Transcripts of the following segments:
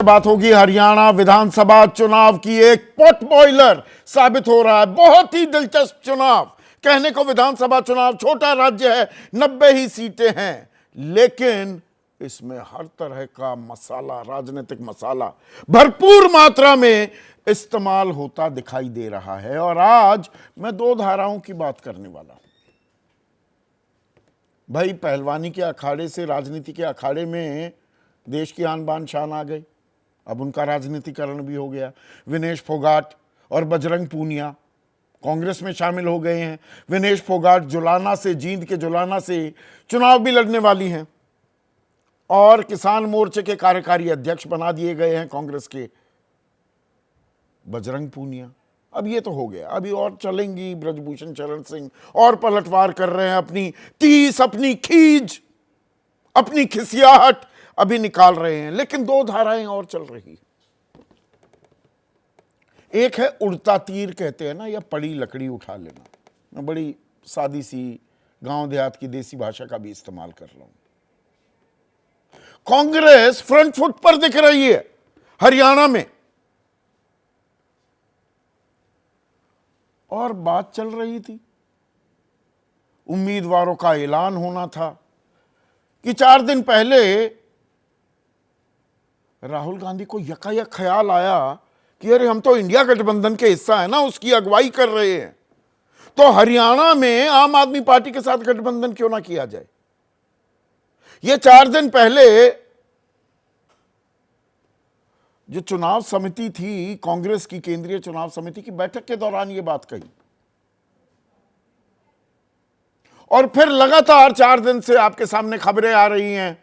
बात होगी हरियाणा विधानसभा चुनाव की। एक पॉट बॉयलर साबित हो रहा है। बहुत ही दिलचस्प चुनाव। कहने को विधानसभा चुनाव छोटा राज्य है, 90 ही सीटें हैं, लेकिन इसमें हर तरह का मसाला, राजनीतिक मसाला भरपूर मात्रा में इस्तेमाल होता दिखाई दे रहा है। और आज मैं दो धाराओं की बात करने वाला हूं। भाई, पहलवानी के अखाड़े से राजनीति के अखाड़े में देश की आन बान शान आ गई। अब उनका राजनीतिकरण भी हो गया। विनेश फोगाट और बजरंग पूनिया कांग्रेस में शामिल हो गए हैं। विनेश फोगाट जुलाना से, जींद के जुलाना से चुनाव भी लड़ने वाली हैं और किसान मोर्चे के कार्यकारी अध्यक्ष बना दिए गए हैं कांग्रेस के बजरंग पूनिया। अब ये तो हो गया, अभी और चलेंगी ब्रजभूषण शरण सिंह और पलटवार कर रहे हैं। अपनी तीस, अपनी खींच, अपनी खिसियाहट अभी निकाल रहे हैं। लेकिन दो धाराएं और चल रही। एक है उड़ता तीर कहते हैं ना, या पड़ी लकड़ी उठा लेना। मैं बड़ी सादी सी गांव देहात की देसी भाषा का भी इस्तेमाल कर रहा हूं। कांग्रेस फ्रंट फुट पर दिख रही है हरियाणा में, और बात चल रही थी, उम्मीदवारों का ऐलान होना था कि 4 दिन पहले राहुल गांधी को यकायक ख्याल आया कि अरे हम तो इंडिया गठबंधन के हिस्सा है ना, उसकी अगुवाई कर रहे हैं, तो हरियाणा में आम आदमी पार्टी के साथ गठबंधन क्यों ना किया जाए। यह 4 दिन पहले जो चुनाव समिति थी, कांग्रेस की केंद्रीय चुनाव समिति की बैठक के दौरान यह बात कही। और फिर लगातार 4 दिन से आपके सामने खबरें आ रही हैं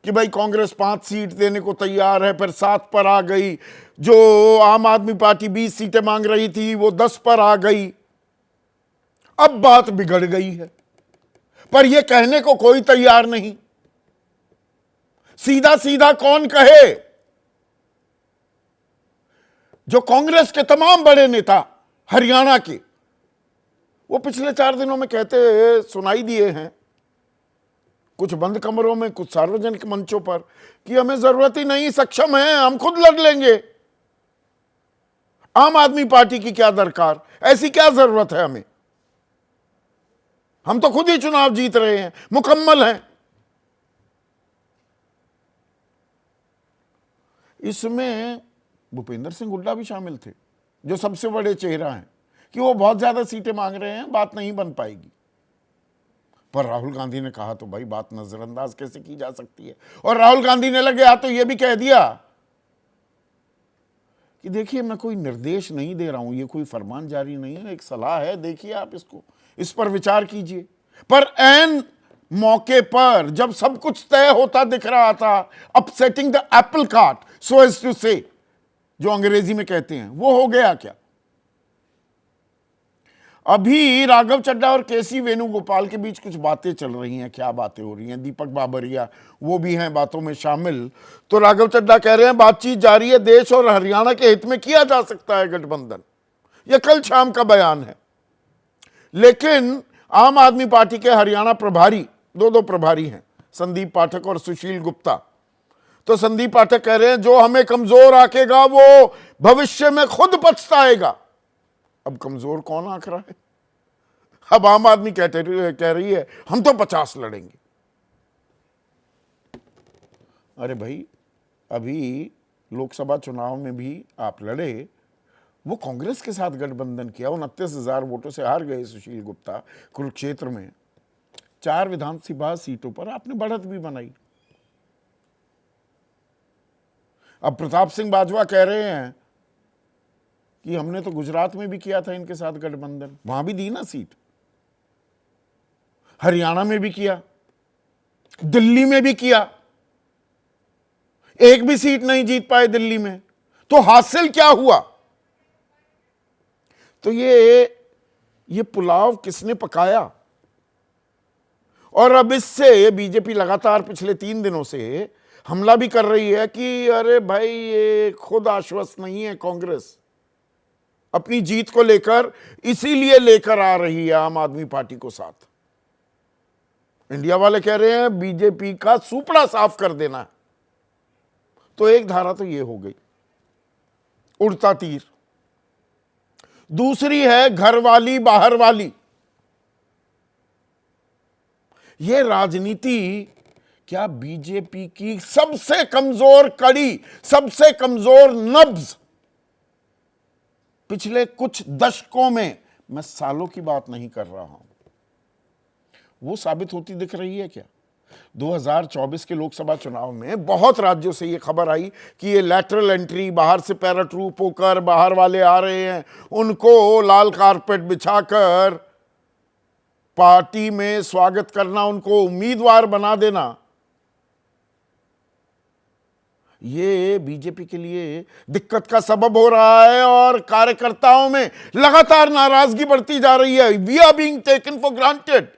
कि भाई कांग्रेस 5 सीट देने को तैयार है, फिर 7 पर आ गई। जो आम आदमी पार्टी 20 सीटें मांग रही थी वो 10 पर आ गई। अब बात बिगड़ गई है, पर यह कहने को कोई तैयार नहीं। सीधा सीधा कौन कहे? जो कांग्रेस के तमाम बड़े नेता हरियाणा के, वो पिछले 4 दिनों में कहते सुनाई दिए हैं, कुछ बंद कमरों में, कुछ सार्वजनिक मंचों पर, कि हमें जरूरत ही नहीं, सक्षम है, हम खुद लड़ लेंगे। आम आदमी पार्टी की क्या दरकार, ऐसी क्या जरूरत है हमें, हम तो खुद ही चुनाव जीत रहे हैं, मुकम्मल हैं। इसमें भूपेंद्र सिंह हुड्डा भी शामिल थे, जो सबसे बड़े चेहरा हैं, कि वो बहुत ज्यादा सीटें मांग रहे हैं, बात नहीं बन पाएगी। पर राहुल गांधी ने कहा तो भाई बात नजरअंदाज कैसे की जा सकती है। और राहुल गांधी ने लगे हाथ तो यह भी कह दिया कि देखिए मैं कोई निर्देश नहीं दे रहा हूं, ये कोई फरमान जारी नहीं है, एक सलाह है, देखिए आप इसको, इस पर विचार कीजिए। पर ऐन मौके पर जब सब कुछ तय होता दिख रहा था, upsetting the apple cart, so as to say, जो अंग्रेजी में कहते हैं, वो हो गया क्या? अभी राघव चड्ढा और केसी वेणुगोपाल के बीच कुछ बातें चल रही हैं। क्या बातें हो रही हैं? दीपक बाबरिया वो भी हैं बातों में शामिल। तो राघव चड्ढा कह रहे हैं बातचीत जारी है, देश और हरियाणा के हित में किया जा सकता है गठबंधन। यह कल शाम का बयान है। लेकिन आम आदमी पार्टी के हरियाणा प्रभारी, दो प्रभारी हैं, संदीप पाठक और सुशील गुप्ता। तो संदीप पाठक कह रहे हैं जो हमें कमजोर आंकेगा वो भविष्य में खुद पछताएगा। अब कमजोर कौन आंक रहा है? अब आम आदमी कह रही है हम तो 50 लड़ेंगे। अरे भाई, अभी लोकसभा चुनाव में भी आप लड़े, वो कांग्रेस के साथ गठबंधन किया, 29,000 वोटों से हार गए सुशील गुप्ता कुरुक्षेत्र में। 4 विधानसभा सीटों पर आपने बढ़त भी बनाई। अब प्रताप सिंह बाजवा कह रहे हैं कि हमने तो गुजरात में भी किया था इनके साथ गठबंधन, वहां भी दी ना सीट, हरियाणा में भी किया, दिल्ली में भी किया, एक भी सीट नहीं जीत पाए दिल्ली में। तो हासिल क्या हुआ? तो ये पुलाव किसने पकाया? और अब इससे बीजेपी लगातार पिछले 3 दिनों से हमला भी कर रही है कि अरे भाई ये खुद आश्वस्त नहीं है कांग्रेस अपनी जीत को लेकर, इसीलिए लेकर आ रही है आम आदमी पार्टी को साथ। इंडिया वाले कह रहे हैं बीजेपी का सुपड़ा साफ कर देना है। तो एक धारा तो ये हो गई, उड़ता तीर। दूसरी है घर वाली बाहर वाली। ये राजनीति क्या बीजेपी की सबसे कमजोर कड़ी, सबसे कमजोर नब्ज पिछले कुछ दशकों में, मैं सालों की बात नहीं कर रहा हूं, वो साबित होती दिख रही है क्या? 2024 के लोकसभा चुनाव में बहुत राज्यों से ये खबर आई कि ये लैटरल एंट्री, बाहर से पैराट्रूप होकर बाहर वाले आ रहे हैं, उनको लाल कारपेट बिछाकर पार्टी में स्वागत करना, उनको उम्मीदवार बना देना, ये बीजेपी के लिए दिक्कत का सबब हो रहा है और कार्यकर्ताओं में लगातार नाराजगी बढ़ती जा रही है। We are being taken for granted.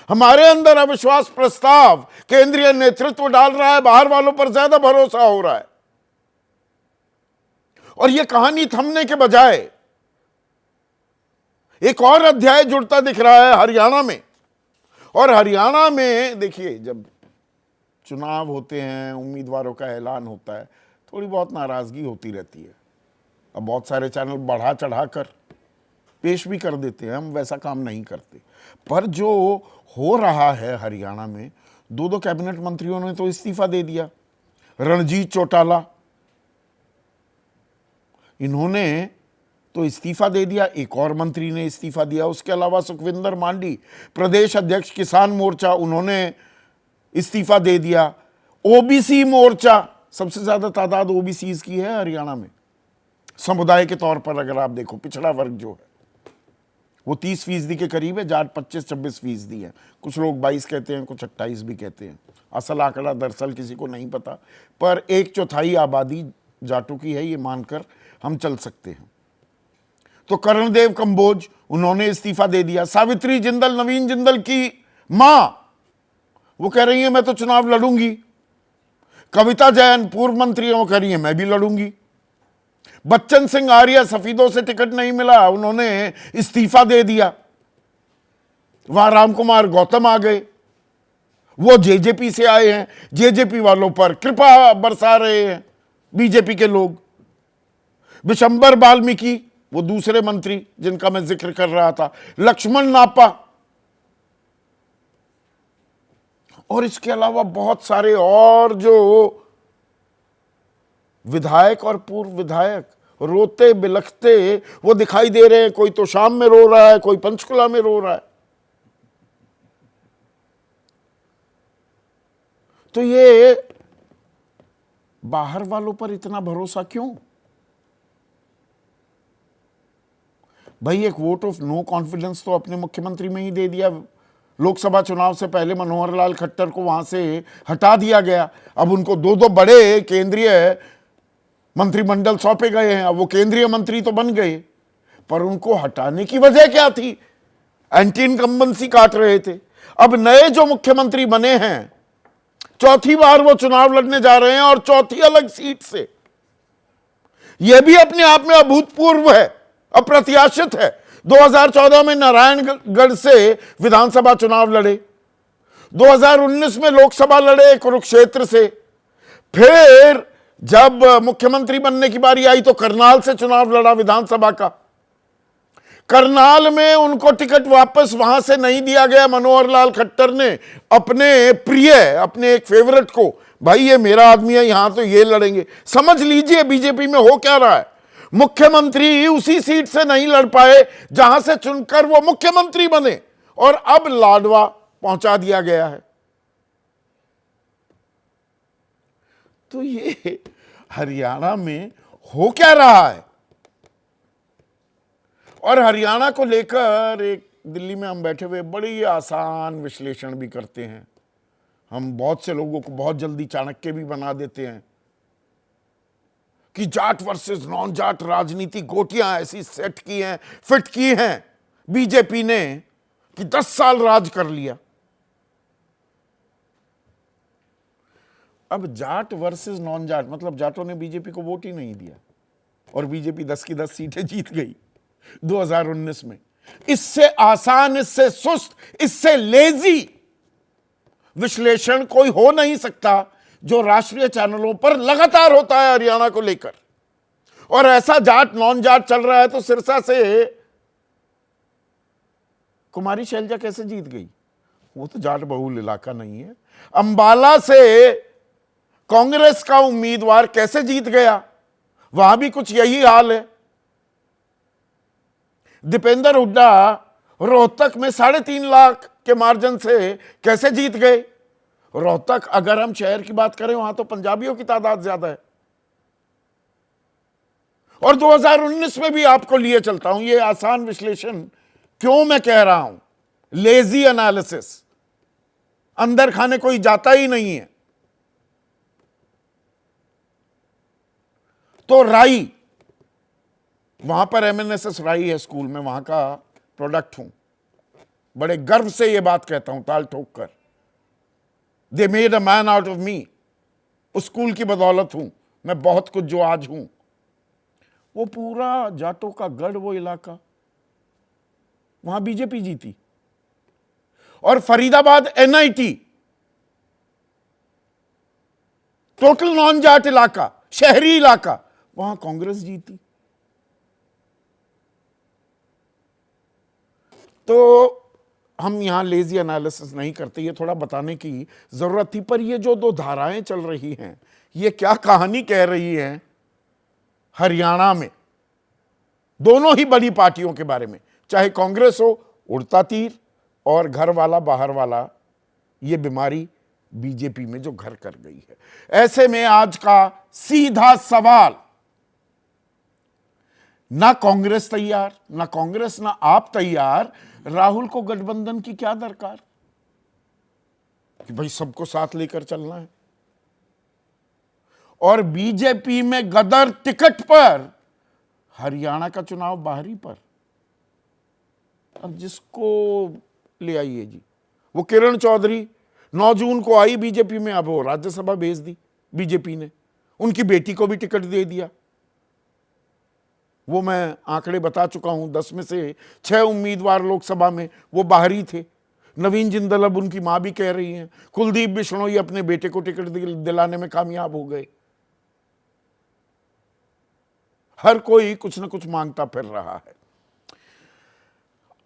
हमारे अंदर अविश्वास प्रस्ताव केंद्रीय नेतृत्व डाल रहा है, बाहर वालों पर ज्यादा भरोसा हो रहा है। और यह कहानी थमने के बजाय एक और अध्याय जुड़ता दिख रहा है हरियाणा में। और हरियाणा में देखिए, जब चुनाव होते हैं, उम्मीदवारों का ऐलान होता है, थोड़ी बहुत नाराजगी होती रहती है। अब बहुत सारे चैनल बढ़ा चढ़ाकर पेश भी कर देते हैं, हम वैसा काम नहीं करते। पर जो हो रहा है हरियाणा में, दो कैबिनेट मंत्रियों ने तो इस्तीफा दे दिया। रणजीत चौटाला, इन्होंने तो इस्तीफा दे दिया, एक और मंत्री ने इस्तीफा दिया। उसके अलावा सुखविंदर मांडी, प्रदेश अध्यक्ष किसान मोर्चा, उन्होंने इस्तीफा दे दिया। ओबीसी मोर्चा, सबसे ज्यादा तादाद ओबीसीज की है हरियाणा में समुदाय के तौर पर। अगर आप देखो, पिछड़ा वर्ग जो है वो 30% के करीब है, जाट 25-26% है। कुछ लोग 22 कहते हैं, कुछ 28 भी कहते हैं। असल आंकड़ा दरअसल किसी को नहीं पता, पर 1/4 आबादी जाटों की है, ये मानकर हम चल सकते हैं। तो कर्णदेव कंबोज, उन्होंने इस्तीफा दे दिया। सावित्री जिंदल, नवीन जिंदल की मां, वो कह रही है मैं तो चुनाव लड़ूंगी। कविता जैन, पूर्व मंत्री, वो कह रही है मैं भी लड़ूंगी। बच्चन सिंह आर्य, सफीदों से टिकट नहीं मिला, उन्होंने इस्तीफा दे दिया। वहां रामकुमार गौतम आ गए, वो जेजेपी से आए हैं, जेजेपी वालों पर कृपा बरसा रहे हैं बीजेपी के लोग। विशंबर वाल्मीकि, वो दूसरे मंत्री जिनका मैं जिक्र कर रहा था, लक्ष्मण नापा, और इसके अलावा बहुत सारे और जो विधायक और पूर्व विधायक रोते बिलखते वो दिखाई दे रहे हैं। कोई तो शाम में रो रहा है, कोई पंचकुला में रो रहा है। तो ये बाहर वालों पर इतना भरोसा क्यों? भाई, एक वोट ऑफ नो कॉन्फिडेंस तो अपने मुख्यमंत्री में ही दे दिया। लोकसभा चुनाव से पहले मनोहर लाल खट्टर को वहां से हटा दिया गया। अब उनको दो बड़े केंद्रीय मंत्रिमंडल सौंपे गए हैं। अब वो केंद्रीय मंत्री तो बन गए, पर उनको हटाने की वजह क्या थी? एंटी इनकम्बेंसी काट रहे थे। अब नए जो मुख्यमंत्री बने हैं, चौथी बार वो चुनाव लड़ने जा रहे हैं और चौथी अलग सीट से। यह भी अपने आप में अभूतपूर्व है, अप्रत्याशित है। 2014 में नारायणगढ़ से विधानसभा चुनाव लड़े, 2019 में लोकसभा लड़े कुरुक्षेत्र से, फिर जब मुख्यमंत्री बनने की बारी आई तो करनाल से चुनाव लड़ा विधानसभा का। करनाल में उनको टिकट वापस वहां से नहीं दिया गया। मनोहर लाल खट्टर ने अपने प्रिय, अपने एक फेवरेट को, भाई ये मेरा आदमी है, यहां तो ये लड़ेंगे। समझ लीजिए बीजेपी में हो क्या रहा है। मुख्यमंत्री उसी सीट से नहीं लड़ पाए जहां से चुनकर वो मुख्यमंत्री बने, और अब लाडवा पहुंचा दिया गया है। तो ये हरियाणा में हो क्या रहा है? और हरियाणा को लेकर एक दिल्ली में हम बैठे हुए बड़ी आसान विश्लेषण भी करते हैं। हम बहुत से लोगों को बहुत जल्दी चाणक्य भी बना देते हैं कि जाट वर्सेस नॉन जाट राजनीति गोटियां ऐसी सेट की हैं, फिट की हैं बीजेपी ने कि 10 साल राज कर लिया। अब जाट वर्सेस नॉन जाट मतलब जाटों ने बीजेपी को वोट ही नहीं दिया और बीजेपी 10 की 10 सीटें जीत गई 2019 में। इससे आसान, इससे सुस्त, इससे लेजी विश्लेषण कोई हो नहीं सकता जो राष्ट्रीय चैनलों पर लगातार होता है हरियाणा को लेकर। और ऐसा जाट नॉन जाट चल रहा है तो सिरसा से कुमारी शैलजा कैसे जीत गई? वो तो जाट बहुल इलाका नहीं है। अंबाला से कांग्रेस का उम्मीदवार कैसे जीत गया? वहां भी कुछ यही हाल है। दीपेंद्र हुड्डा रोहतक में 3.5 लाख के मार्जिन से कैसे जीत गए? रोहतक, अगर हम शहर की बात करें, वहां तो पंजाबियों की तादाद ज्यादा है। और 2019 में भी आपको लिए चलता हूं, ये आसान विश्लेषण क्यों मैं कह रहा हूं, लेजी एनालिसिस, अंदर खाने कोई जाता ही नहीं है। तो राई, वहां पर एमएनएसएस राई है स्कूल में, वहां का प्रोडक्ट हूं, बड़े गर्व से यह बात कहता हूं ताल ठोक कर। They made a man out of me, उस स्कूल की बदौलत हूं मैं बहुत कुछ जो आज हूं। वो पूरा जाटों का गढ़, वो इलाका, वहां बीजेपी जीती। और Faridabad NIT, total non Jat इलाका, शहरी इलाका, वहां कांग्रेस जीती। तो हम यहां लेजी एनालिसिस नहीं करते, ये थोड़ा बताने की जरूरत थी। पर ये जो दो धाराएं चल रही हैं, ये क्या कहानी कह रही हैं हरियाणा में दोनों ही बड़ी पार्टियों के बारे में, चाहे कांग्रेस हो, उड़ता तीर, और घर वाला बाहर वाला, ये बीमारी बीजेपी में जो घर कर गई है। ऐसे में आज का सीधा सवाल, ना कांग्रेस तैयार, ना कांग्रेस ना आप तैयार, राहुल को गठबंधन की क्या दरकार कि भाई सबको साथ लेकर चलना है। और बीजेपी में गदर टिकट पर हरियाणा का चुनाव बाहरी पर, अब जिसको ले आइए जी। वो किरण चौधरी 9 जून को आई बीजेपी में, अब वो राज्यसभा भेज दी बीजेपी ने, उनकी बेटी को भी टिकट दे दिया। वो मैं आंकड़े बता चुका हूं, 10 में से 6 उम्मीदवार लोकसभा में वो बाहरी थे। नवीन जिंदल, अब उनकी मां भी कह रही हैं, कुलदीप बिश्नोई अपने बेटे को टिकट दिलाने में कामयाब हो गए। हर कोई कुछ ना कुछ मांगता फिर रहा है।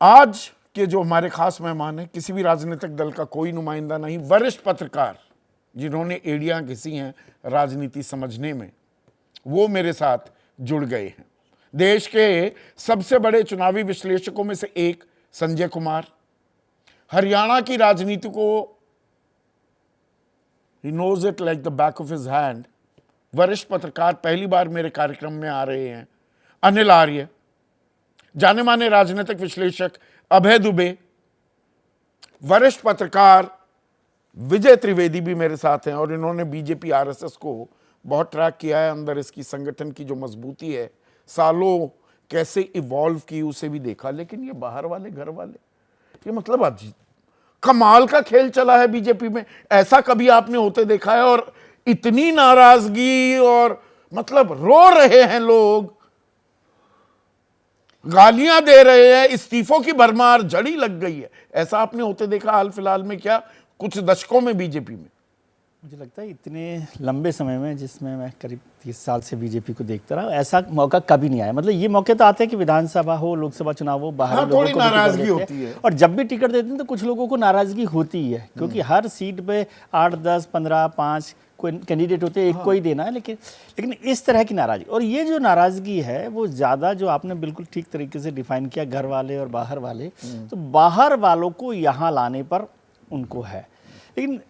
आज के जो हमारे खास मेहमान हैं, किसी भी राजनीतिक दल का कोई नुमाइंदा नहीं, वरिष्ठ पत्रकार जिन्होंने एड़ियां घिसी हैं राजनीति समझने में, वो मेरे साथ जुड़ गए हैं। देश के सबसे बड़े चुनावी विश्लेषकों में से एक संजय कुमार, हरियाणा की राजनीति को ही know it like the back of his hand, वरिष्ठ पत्रकार, पहली बार मेरे कार्यक्रम में आ रहे हैं अनिल आर्य, जाने माने राजनीतिक विश्लेषक अभय दुबे, वरिष्ठ पत्रकार विजय त्रिवेदी भी मेरे साथ हैं, और इन्होंने बीजेपी आरएसएस को बहुत ट्रैक किया है, अंदर इसकी संगठन की जो मजबूती है, सालों कैसे इवॉल्व की उसे भी देखा। लेकिन ये बाहर वाले घर वाले, ये मतलब अजीब कमाल का खेल चला है बीजेपी में, ऐसा कभी आपने होते देखा है? और इतनी नाराजगी, और मतलब रो रहे हैं लोग, गालियां दे रहे हैं, इस्तीफों की भरमार जड़ी लग गई है, ऐसा आपने होते देखा हाल फिलहाल में, क्या कुछ दशकों में बीजेपी में? मुझे लगता है इतने लंबे समय में, जिसमें मैं करीब 30 साल से बीजेपी को देखता रहा, ऐसा मौका कभी नहीं आया। मतलब ये मौके तो आते हैं कि विधानसभा हो, लोकसभा चुनाव हो, बाहर लोगों थोड़ी नाराजगी होती है, और जब भी टिकट देते हैं तो कुछ लोगों को नाराजगी होती है, क्योंकि हर सीट पे 8, 10, 15, 5 कोई कैंडिडेट होते हैं, एक को ही देना है। लेकिन इस तरह की नाराजगी, और ये जो नाराजगी है वो ज़्यादा, जो आपने बिल्कुल ठीक तरीके से डिफाइन किया, घर वाले और बाहर वाले, तो बाहर वालों को यहाँ लाने पर उनको है। लेकिन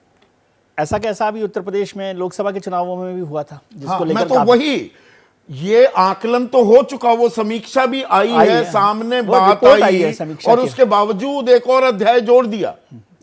ऐसा कैसा अभी उत्तर प्रदेश में लोकसभा के चुनावों में भी हुआ था, जिसको लेकर मैं तो वही, ये आकलन तो हो चुका, वो समीक्षा भी आई है सामने, बात आई है, और उसके बावजूद एक और अध्याय जोड़ दिया।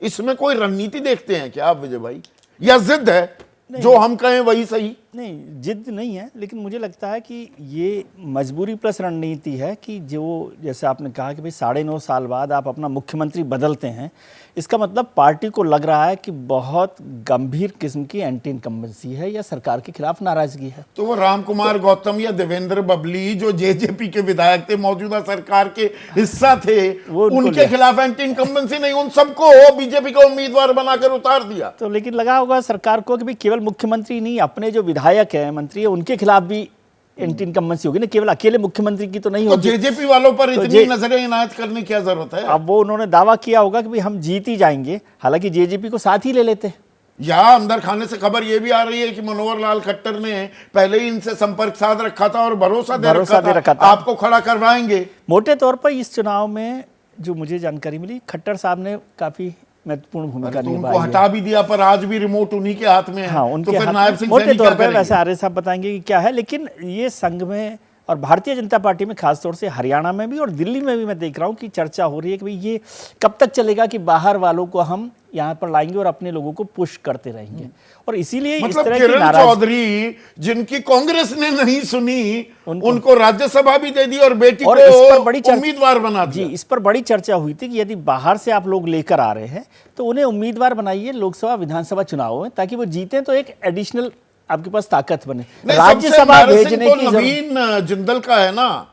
इसमें कोई रणनीति देखते हैं क्या आप विजय भाई, या जिद है जो हम कहें वही सही? नहीं, जिद नहीं है, लेकिन मुझे लगता है कि ये मजबूरी प्लस रणनीति है कि जो, जैसे आपने कहा कि भाई 9.5 साल बाद आप अपना मुख्यमंत्री बदलते हैं, इसका मतलब पार्टी को लग रहा है कि बहुत गंभीर किस्म की एंटी इनकम्बेंसी है या सरकार के खिलाफ नाराजगी है। तो वो राम कुमार गौतम या देवेंद्र बबली जो जेजेपी के विधायक थे, मौजूदा सरकार के हिस्सा थे, उनके खिलाफ एंटी इनकम्बेंसी नहीं, उन सबको बीजेपी का उम्मीदवार बनाकर उतार दिया। तो लेकिन लगा होगा सरकार को कि भाई केवल मुख्यमंत्री नहीं, अपने जो विधायक है, मंत्री है, उनके खिलाफ भी एंटी इनकम्बेंसी होगी ना, केवल अकेले मुख्यमंत्री की तो नहीं तो होगी। जेजेपी वालों पर इतनी नजरें इनायत करने की क्या जरूरत है? अब वो उन्होंने दावा किया होगा कि भाई हम जीत ही जाएंगे, हालांकि जेजेपी को साथ ही ले लेते। या अंदर खाने से खबर यह भी आ रही है कि मनोहर लाल खट्टर ने पहले ही इनसे संपर्क साध रखा था और भरोसा दे रखा था आपको खड़ा करवाएंगे। मोटे तौर पर इस चुनाव में जो मुझे जानकारी मिली, खट्टर साहब ने काफी महत्वपूर्ण भूमिका निभाई है। हटा भी दिया पर आज भी रिमोट उन्हीं के हाथ में है। हाँ, उनके तो फिर हाथ नायब में सिंह मोटे सैनी तौर क्या पर, करेंगे? वैसे आर्य साहब बताएंगे कि क्या है, लेकिन ये संघ में और भारतीय जनता पार्टी में, खासतौर से हरियाणा में भी और दिल्ली में भी मैं देख रहा हूँ कि चर्चा हो रही है कि भाई ये कब तक चलेगा कि बाहर वालों को हम यहाँ पर लाएंगे और अपने लोगों को पुश करते रहेंगे। और इसीलिए इस मतलब तरह की किरण नाराजगी, चौधरी जिनकी कांग्रेस ने नहीं सुनी, उनको राज्यसभा भी दे दी और बेटी और को इस पर बड़ी उम्मीदवार बना दिया। जी, इस पर बड़ी चर्चा हुई थी कि यदि बाहर से आप लोग लेकर आ रहे हैं तो उन्हें उम्मीदवार बनाइए लोकसभा विधानसभा चुनाव में, ताकि वो जीतें तो एक एडिशनल आपके पास ताकत बने। राज्यसभा भेजने की नवीन जिंदल का है ना,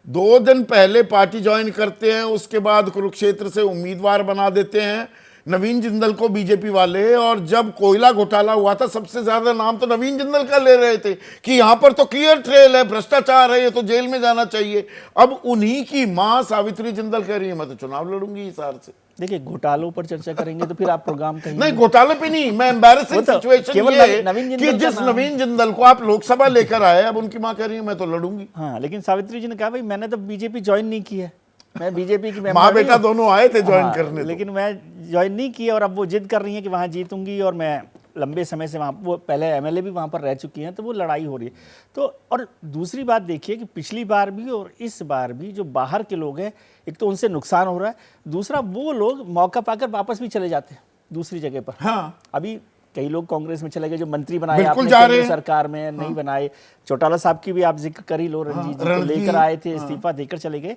2 दिन पहले पार्टी ज्वाइन करते हैं, उसके बाद कुरुक्षेत्र से उम्मीदवार बना देते हैं नवीन जिंदल को बीजेपी वाले। और जब कोयला घोटाला हुआ था, सबसे ज्यादा नाम तो नवीन जिंदल का ले रहे थे कि यहां पर तो क्लियर ट्रेल है, भ्रष्टाचार है, ये तो जेल में जाना चाहिए। अब उन्हीं की मां सावित्री जिंदल कह रही है मैं तो चुनाव लड़ूंगी हिसार से। देखिए, घोटालों पर चर्चा करेंगे तो फिर आप प्रोग्राम कहेंगे। नहीं, घोटाले पे नहीं, मैं एम्बैरेसिंग सिचुएशन ये कि जिस नवीन जिंदल को आप लोकसभा लेकर आए, अब उनकी मां कह रही है मैं तो लड़ूंगी। हाँ, लेकिन सावित्री जी ने कहा भाई मैंने तो बीजेपी ज्वाइन नहीं की है, मैं बीजेपी की माँ बेटा दोनों आए थे ज्वाइन करने, लेकिन मैं ज्वाइन नहीं किया। और अब वो जिद कर रही है कि वहाँ जीतूंगी, और मैं लंबे समय से वहाँ, वो पहले एमएलए भी वहाँ पर रह चुकी हैं, तो वो लड़ाई हो रही है। तो और दूसरी बात देखिए कि पिछली बार भी और इस बार भी जो बाहर के लोग हैं, एक तो उनसे नुकसान हो रहा है, दूसरा वो लोग मौका पाकर वापस भी चले जाते हैं दूसरी जगह पर। हाँ, अभी कई लोग कांग्रेस में चले गए जो मंत्री बनाए बिल्कुल आपने, जा रहे हैं। सरकार में नहीं बनाए। चौटाला साहब की भी आप जिक्र कर ही लो, रणजीत जी को लेकर आए थे, इस्तीफा देकर चले गए।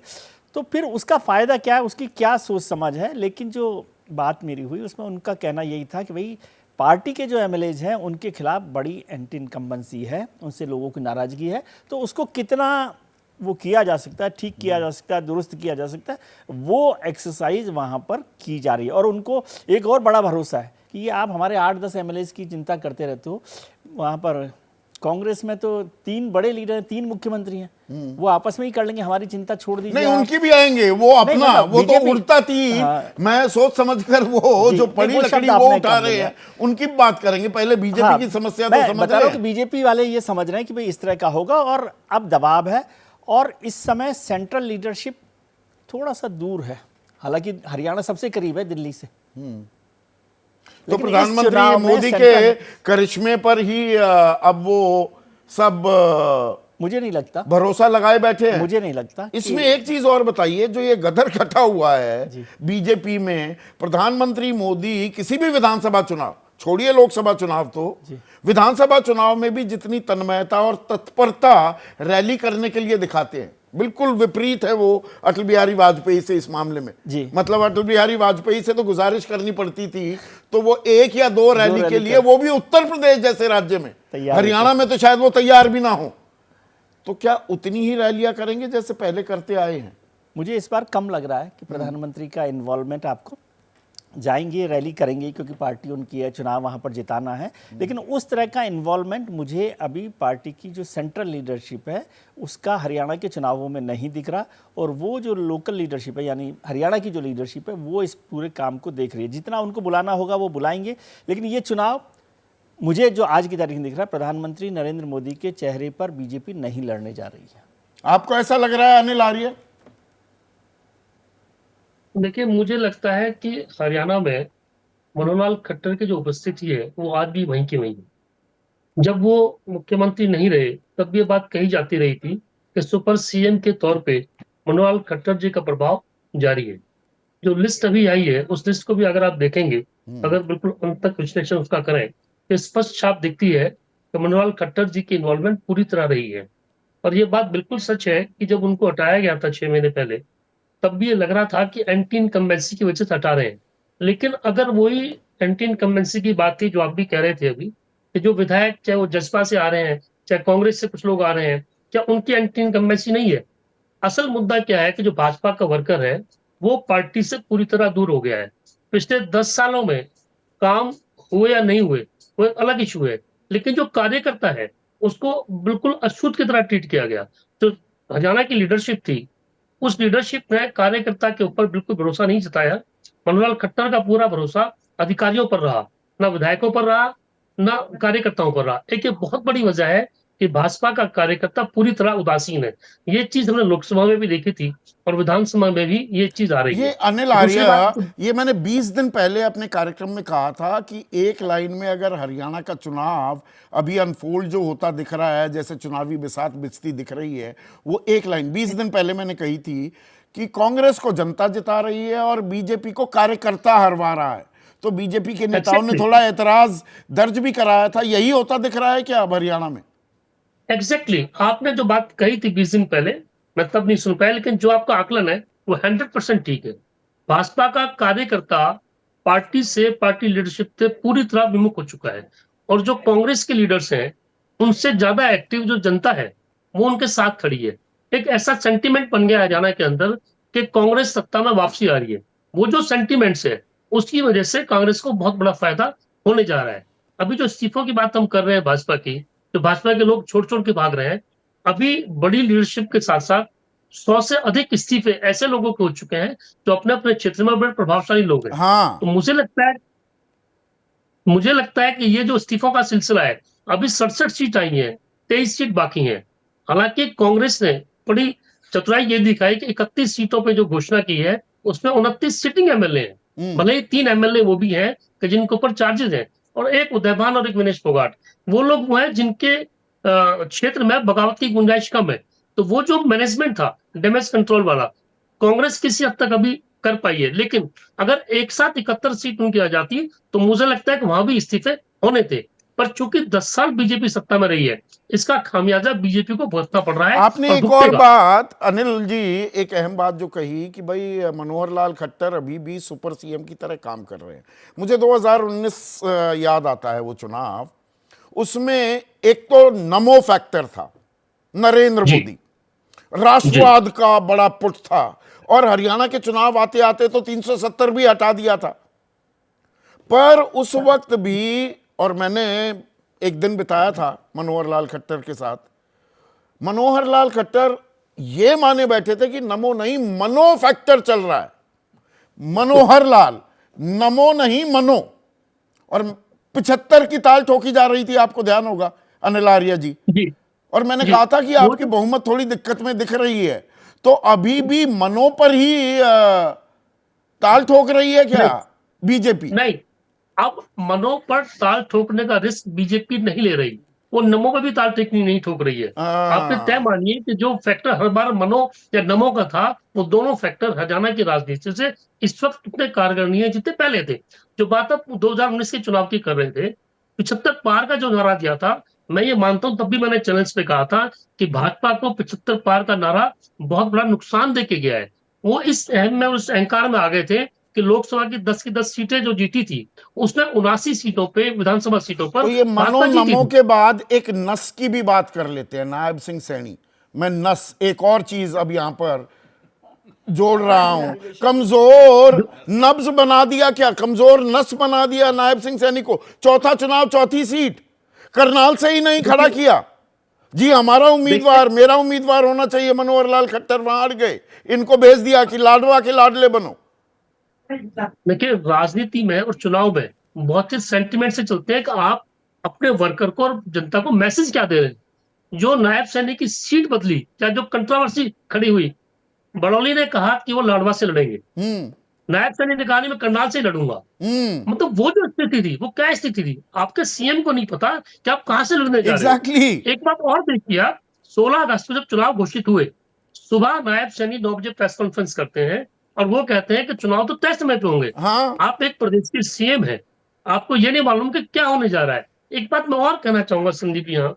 तो फिर उसका फायदा क्या है, उसकी क्या सोच समझ है। लेकिन जो बात मेरी हुई उसमें उनका कहना यही था कि भाई पार्टी के जो एमएलएज हैं उनके खिलाफ बड़ी एंटी इनकम्बेंसी है, उनसे लोगों की नाराजगी है, तो उसको कितना वो किया जा सकता है, ठीक किया जा सकता है, दुरुस्त किया जा सकता है, वो एक्सरसाइज वहाँ पर की जा रही है। और उनको एक और बड़ा भरोसा है कि ये आप हमारे 8-10 एमएलएज की चिंता करते रहते हो, वहाँ पर कांग्रेस में तो 3 बड़े लीडर हैं, 3 मुख्यमंत्री हैं, वो आपस में ही कर लेंगे, हमारी चिंता छोड़ दीजिए। नहीं, उनकी भी आएंगे, वो अपना मतलब वो तो उड़ता तीर। हाँ, मैं सोच समझकर वो जो पड़ी लकड़ी वो उठा रहे हैं, उनकी बात करेंगे। पहले बीजेपी की समस्या तो समझ रहे हैं कि बीजेपी वाले ये समझ रहे हैं कि भाई इस तरह का होगा, और अब दबाव है। और इस समय सेंट्रल लीडरशिप थोड़ा सा दूर है, हालांकि हरियाणा सबसे करीब है दिल्ली से। तो प्रधानमंत्री मोदी के करिश्मे पर ही अब वो सब मुझे नहीं लगता भरोसा लगाए बैठे हैं। मुझे नहीं लगता। इसमें एक चीज और बताइए, जो ये गदर कटा हुआ है बीजेपी में, प्रधानमंत्री मोदी किसी भी विधानसभा चुनाव, छोड़िए लोकसभा चुनाव, तो विधानसभा चुनाव में भी जितनी तन्मयता और तत्परता रैली करने के लिए दिखाते हैं, बिल्कुल विपरीत है वो अटल बिहारी वाजपेयी से इस मामले में। मतलब अटल बिहारी वाजपेयी से तो गुजारिश करनी पड़ती थी, तो वो 1 या 2 रैली के लिए, वो भी उत्तर प्रदेश जैसे राज्य में, हरियाणा में तो शायद वो तैयार भी ना हो। तो क्या उतनी ही रैलियां करेंगे जैसे पहले करते आए हैं? मुझे इस बार कम लग रहा है कि प्रधानमंत्री का इन्वॉल्वमेंट, आपको जाएंगे रैली करेंगे क्योंकि पार्टी उनकी है, चुनाव वहाँ पर जिताना है, लेकिन उस तरह का इन्वॉल्वमेंट मुझे अभी पार्टी की जो सेंट्रल लीडरशिप है उसका हरियाणा के चुनावों में नहीं दिख रहा। और वो जो लोकल लीडरशिप है, यानी हरियाणा की जो लीडरशिप है, वो इस पूरे काम को देख रही है। जितना उनको बुलाना होगा वो बुलाएंगे, लेकिन ये चुनाव मुझे जो आज की तारीख में दिख रहा है, प्रधानमंत्री नरेंद्र मोदी के चेहरे पर बीजेपी नहीं लड़ने जा रही है। आपको ऐसा लग रहा है अनिल आर्य? देखिए, मुझे लगता है कि हरियाणा में मनोहर खट्टर की जो उपस्थिति है वो आज भी वहीं की वहीं है। जब वो मुख्यमंत्री नहीं रहे तब ये बात कही जाती रही थी कि सुपर सीएम के तौर पे मनोहर खट्टर जी का प्रभाव जारी है। जो लिस्ट अभी आई है उस लिस्ट को भी अगर आप देखेंगे, अगर बिल्कुल अंत तक विश्लेषण उसका करें, तो स्पष्ट छाप दिखती है कि मनोहरलाल खट्टर जी की इन्वॉल्वमेंट पूरी तरह रही है। और ये बात बिल्कुल सच है कि जब उनको हटाया गया था 6 महीने पहले, तब भी ये लग रहा था कि एंटी इनकम्बेंसी की वजह से हटा रहे हैं। लेकिन अगर वही एंटी इनकम्बेंसी की बात थी जो आप भी कह रहे थे अभी, कि जो विधायक चाहे वो जसपा से आ रहे हैं, चाहे कांग्रेस से कुछ लोग आ रहे हैं, क्या उनकी एंटी इनकम्बेंसी नहीं है? असल मुद्दा क्या है कि जो भाजपा का वर्कर है, वो पार्टी से पूरी तरह दूर हो गया है। पिछले 10 सालों में काम हुए या नहीं हुए, वो एक अलग इशू है। लेकिन जो कार्यकर्ता है, उसको बिल्कुल अछूत की तरह ट्रीट किया गया। तो हरियाणा की लीडरशिप थी, उस लीडरशिप ने कार्यकर्ता के ऊपर बिल्कुल भरोसा नहीं जताया। मनोहरलाल खट्टर का पूरा भरोसा अधिकारियों पर रहा, ना विधायकों पर रहा, ना कार्यकर्ताओं पर रहा। एक ये बहुत बड़ी वजह है कि भाजपा का कार्यकर्ता पूरी तरह उदासीन है। ये चीज हमने लोकसभा में भी देखी थी और विधानसभा में भी ये चीज आ रही ये है। अनिल दूसरी आर्य, बात, ये मैंने 20 दिन पहले अपने कार्यक्रम में कहा था कि एक लाइन में अगर हरियाणा का चुनाव अभी अनफोल्ड जो होता दिख रहा है, जैसे चुनावी बिसात बिछती दिख रही है, वो एक लाइन 20 दिन पहले मैंने कही थी कि कांग्रेस को जनता जिता रही है और बीजेपी को कार्यकर्ता हरवा रहा है। तो बीजेपी के नेताओं ने थोड़ा एतराज दर्ज भी कराया था। यही होता दिख रहा है क्या अब हरियाणा में? एग्जैक्टली आपने जो बात कही थी 20 दिन पहले, मैं तब नहीं सुन पाया, लेकिन जो आपका आकलन है वो 100% ठीक है। भाजपा का कार्यकर्ता पार्टी से, पार्टी लीडरशिप से पूरी तरह विमुख हो चुका है। और जो कांग्रेस के लीडर्स हैं, उनसे ज्यादा एक्टिव जो जनता है, वो उनके साथ खड़ी है। एक ऐसा सेंटिमेंट बन गया हरियाणा के अंदर कि कांग्रेस सत्ता में वापसी आ रही है। वो जो सेंटिमेंट्स है, उसकी वजह से कांग्रेस को बहुत बड़ा फायदा होने जा रहा है। अभी जो इस्तीफों की बात हम कर रहे हैं भाजपा की, तो भाजपा के लोग छोड़ छोड़ के भाग रहे हैं। अभी बड़ी लीडरशिप के साथ साथ 100 से अधिक इस्तीफे ऐसे लोगों के हो चुके हैं जो अपने अपने क्षेत्र में बड़े प्रभावशाली लोग हैं। हाँ, तो मुझे लगता है कि ये जो इस्तीफों का सिलसिला है, अभी 67 सीट आई है, 23 सीट बाकी हैं। हालांकि कांग्रेस ने बड़ी चतुराई ये दिखाई कि 31 सीटों पे जो घोषणा की है, उसमें 29 सिटिंग एमएलए हैं। भले ही 3 एमएलए वो भी हैं कि जिनके ऊपर चार्जेस हैं, और एक उदयभान और एक विनेश फोगाट, वो लोग वो हैं जिनके क्षेत्र में बगावत की गुंजाइश कम है। तो वो जो मैनेजमेंट था डैमेज कंट्रोल वाला, कांग्रेस किसी हद तक अभी कर पाई है। लेकिन अगर एक साथ 71 सीट उनकी आ जाती, तो मुझे लगता है कि वहां भी इस्तीफे होने थे। पर चूंकि 10 साल बीजेपी सत्ता में रही है, इसका खामियाजा बीजेपी को भुगतना पड़ रहा है आपने और एक और भुगतेगा। बात अनिल जी, एक अहम बात जो कही कि भाई मनोहर लाल खट्टर अभी भी सुपर सीएम की तरह काम कर रहे हैं। मुझे 2019 याद आता है, वो चुनाव, उसमें एक तो नमो फैक्टर था, नरेंद्र जी मोदी, जी राष्ट्रवाद का बड़ा पुट था, और हरियाणा के चुनाव आते आते तो 370 भी हटा दिया था। पर उस वक्त भी, और मैंने एक दिन बिताया था मनोहर लाल खट्टर के साथ, मनोहर लाल खट्टर ये माने बैठे थे कि नमो नहीं मनो फैक्टर चल रहा है। मनोहर लाल, नमो नहीं मनो। और 75 की ताल ठोकी जा रही थी, आपको ध्यान होगा अनिल आर्य जी। जी और मैंने जी कहा था कि वो आपकी बहुमत थोड़ी दिक्कत में दिख रही है। तो अभी भी मनो पर ही ताल ठोक रही है क्या नहीं बीजेपी? नहीं, अब मनो पर ताल ठोकने का रिस्क बीजेपी नहीं ले रही, वो नमो पर भी ताल ठोकनी नहीं ठोक रही है। आप ये तय मानिए कि जो फैक्टर हर बार मनो या नमो का था, वो दोनों फैक्टर हरियाणा की राजनीति से इस वक्त उतने कारगर नहीं है जितने पहले थे। जो बात आप 2019 के चुनाव की कर रहे थे, 75 पार का जो नारा दिया था, मैं ये मानता हूं, तब भी मैंने चैनल्स पे कहा था कि भाजपा को 75 पार का नारा बहुत बड़ा नुकसान दे के गया है। वो इस अहम में, उस अहंकार में आ गए थे कि लोकसभा की 10 सीटें जो जीती थी, उसमें 79 सीटों पे, विधानसभा सीटों पर तो ये मनो भाजपा जीती नमो थी। के बाद एक नस की भी बात कर लेते हैं, नायब सिंह सैनी। मैं नस, एक और चीज अब यहां पर जोड़ रहा हूं, कमजोर नब्ज बना दिया, क्या कमजोर नस बना दिया नायब सिंह सैनी को। चौथा चुनाव, चौथी सीट, करनाल से ही नहीं खड़ा किया। जी हमारा उम्मीदवार, मेरा उम्मीदवार होना चाहिए मनोहर लाल खट्टर, वहां अड़ गए, इनको भेज दिया कि लाडवा के लाडले बनो। देखिए, राजनीति में और चुनाव में बहुत से सेंटिमेंट से चलते हैं कि आप अपने वर्कर को और जनता को मैसेज क्या दे रहे हैं। जो नायब सैनी की सीट बदली, या जो कंट्रोवर्सी खड़ी हुई, बड़ौली ने कहा कि वो लाडवा से लड़ेंगे, नायब सैनी ने कहा नहीं मैं करनाल से लड़ूंगा। मतलब वो जो स्थिति थी, वो क्या स्थिति थी, आपके सीएम को नहीं पता कि आप कहां से लड़ने जा रहे हो। एग्जैक्टली। एक बात और देखिए आप, 16 अगस्त को जब चुनाव घोषित हुए, सुबह नायब सैनी 9 बजे प्रेस कॉन्फ्रेंस करते हैं और वो कहते हैं कि चुनाव तो तय समय पे होंगे। हाँ, आप एक प्रदेश के सीएम हैं, आपको ये नहीं मालूम कि क्या होने जा रहा है। एक बात मैं और कहना चाहूंगा संदीप यहाँ,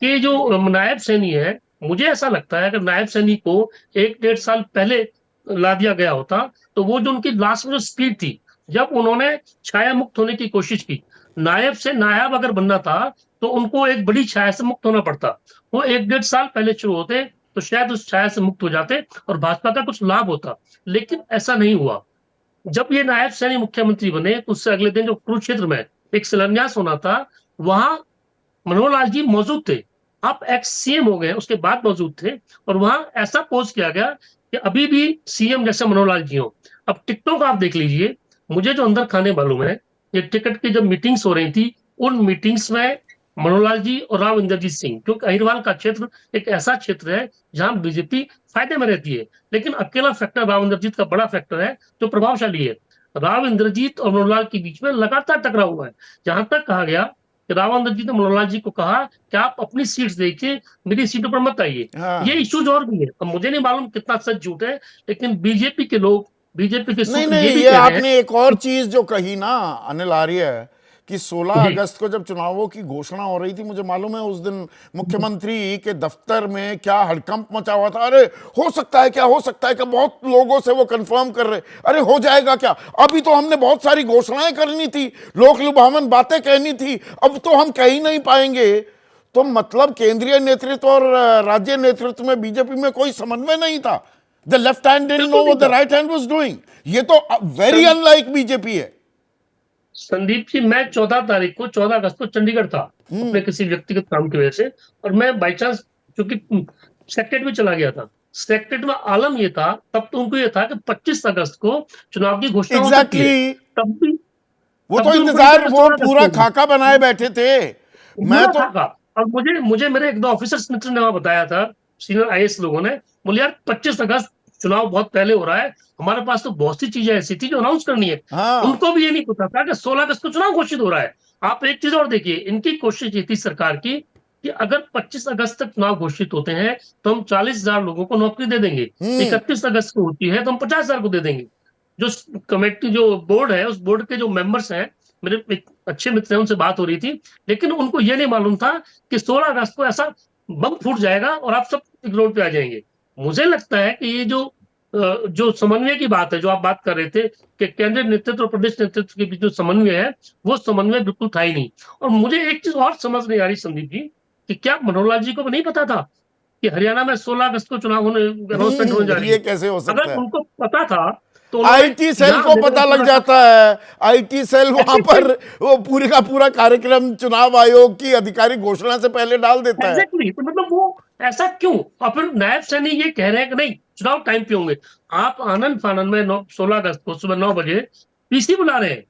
कि जो नायब सैनी है, मुझे ऐसा लगता है अगर नायब सैनी को 1-1.5 साल पहले ला दिया गया होता, तो वो जो उनकी लास्ट में जो स्पीड थी, जब उन्होंने छाया मुक्त होने की कोशिश की, नायब से नायाब अगर बनना था तो उनको एक बड़ी छाया से मुक्त होना पड़ता। वो 1-1.5 साल पहले शुरू होते तो शायद उस छाया से मुक्त हो जाते और भाजपा का कुछ लाभ होता, लेकिन ऐसा नहीं हुआ। जब ये नायब सैनी मुख्यमंत्री बने तो उससे अगले दिन जो कुरुक्षेत्र में एक शिलान्यास होना था, वहां मनोहर लाल जी मौजूद थे। आप एक्स सीएम हो गए उसके बाद मौजूद थे, और वहां ऐसा पोज किया गया कि अभी भी सीएम जैसे मनोहर लाल जी हो। अब टिकटों का आप देख लीजिए, मुझे जो अंदर खाने मालूम है, ये टिकट की जब मीटिंग्स हो रही थी, उन मीटिंग्स में मनोहर लाल जी और राव इंद्रजीत सिंह, क्योंकि अहिरवाल का क्षेत्र एक ऐसा क्षेत्र है जहां बीजेपी फायदे में रहती है, लेकिन अकेला फैक्टर राव इंद्रजीत का बड़ा फैक्टर है जो प्रभावशाली है। राव इंद्रजीत और मनोहर लाल के बीच में लगातार टकराव हुआ है, जहां तक कहा गया कि राव इंद्रजीत ने मनोहर लाल जी को कहा कि आप अपनी सीट्स देखिए, मेरी सीटों पर मत आइए। हाँ। ये इश्यूज और भी है, अब मुझे नहीं मालूम कितना सच झूठ है, लेकिन बीजेपी के लोग, बीजेपी के नहीं सूत्र नहीं, ये भी ये कह रहे हैं। आपने एक और चीज जो कही ना अनिल आर्य, कि 16 जी अगस्त को जब चुनावों की घोषणा हो रही थी, मुझे मालूम है उस दिन मुख्यमंत्री के दफ्तर में क्या हड़कंप मचा हुआ था। अरे हो सकता है क्या, हो सकता है क्या, बहुत लोगों से वो कंफर्म कर रहे, अरे हो जाएगा क्या, अभी तो हमने बहुत सारी घोषणाएं करनी थी, लोक लुभावन बातें कहनी थी, अब तो हम कह ही नहीं पाएंगे। तो मतलब केंद्रीय नेतृत्व और राज्य नेतृत्व में बीजेपी में कोई समन्वय नहीं था। The left hand didn't know बिल्कुल नहीं व्हाट द था। Right hand was doing. ये तो वेरी सं- अनलाइक बीजेपी है। संदीप जी, मैं 14 अगस्त को चंडीगढ़ था अपने किसी व्यक्तिगत काम की वजह से, और मैं बाई चांस चूंकि सेक्रेटरी में चला गया था। सेक्रेटरी में आलम ये था, तब तो उनको ये था कि 25 अगस्त को चुनाव की घोषणा हो सकती है। एग्जैक्टली, तब भी वो तब तो भी उनको नहीं था इंतजार, कि वो 16 अगस्त पूरा को होगी। खाका बनाए बैठे थे। मैं बुरा तो था का। और मुझे मुझे मेरे एक दो ऑफिसर्स मित्र ने वहां बताया था, सीनियर आईएएस लोगों ने, बोले यार 25 अगस्त चुनाव बहुत पहले हो रहा है, हमारे पास तो बहुत सी चीजें ऐसी थी जो अनाउंस करनी है। हाँ, उनको भी ये नहीं पता था कि 16 अगस्त को चुनाव घोषित हो रहा है। आप एक चीज और देखिए, इनकी कोशिश ये थी सरकार की कि अगर 25 अगस्त तक चुनाव घोषित होते हैं तो हम 40,000 लोगों को नौकरी दे देंगे, 31 अगस्त को होती है तो हम 50,000 को दे देंगे। जो कमेटी, जो बोर्ड है, उस बोर्ड के जो मेंबर्स हैं, मेरे एक अच्छे मित्र हैं, उनसे बात हो रही थी, लेकिन उनको ये नहीं मालूम था कि 16 अगस्त को ऐसा बम फूट जाएगा और आप सब रोड पे आ जाएंगे। मुझे लगता है कि ये जो समन्वय की बात है, जो आप बात कर रहे थे कि केंद्रीय नेतृत्व और प्रदेश नेतृत्व के बीच जो समन्वय है, वो समन्वय बिल्कुल था ही नहीं। और मुझे एक चीज और समझ नहीं आ रही संदीप जी, कि क्या मनोहर लाल जी को नहीं पता था कि हरियाणा में 16 अगस्त को चुनाव होने, अनाउंसमेंट होने जा रही ये है? कैसे हो सकता अगर है। उनको पता था तो उन्होंने आईटी सेल यहाँ को देखो पता लग थोड़ा सा जाता है, आईटी सेल वहां पर एग्जैक्टली वो पूरे का पूरा कार्यक्रम चुनाव आयोग की आधिकारिक घोषणा से पहले डाल देता है। एग्जैक्टली, तो मतलब वो ऐसा क्यों? और फिर नायब सैनी ये कह रहे हैं कि नहीं चुनाव टाइम पे होंगे। आप आनंद फानन में 16 अगस्त को सुबह 9 बजे पीसी बुला रहे हैं,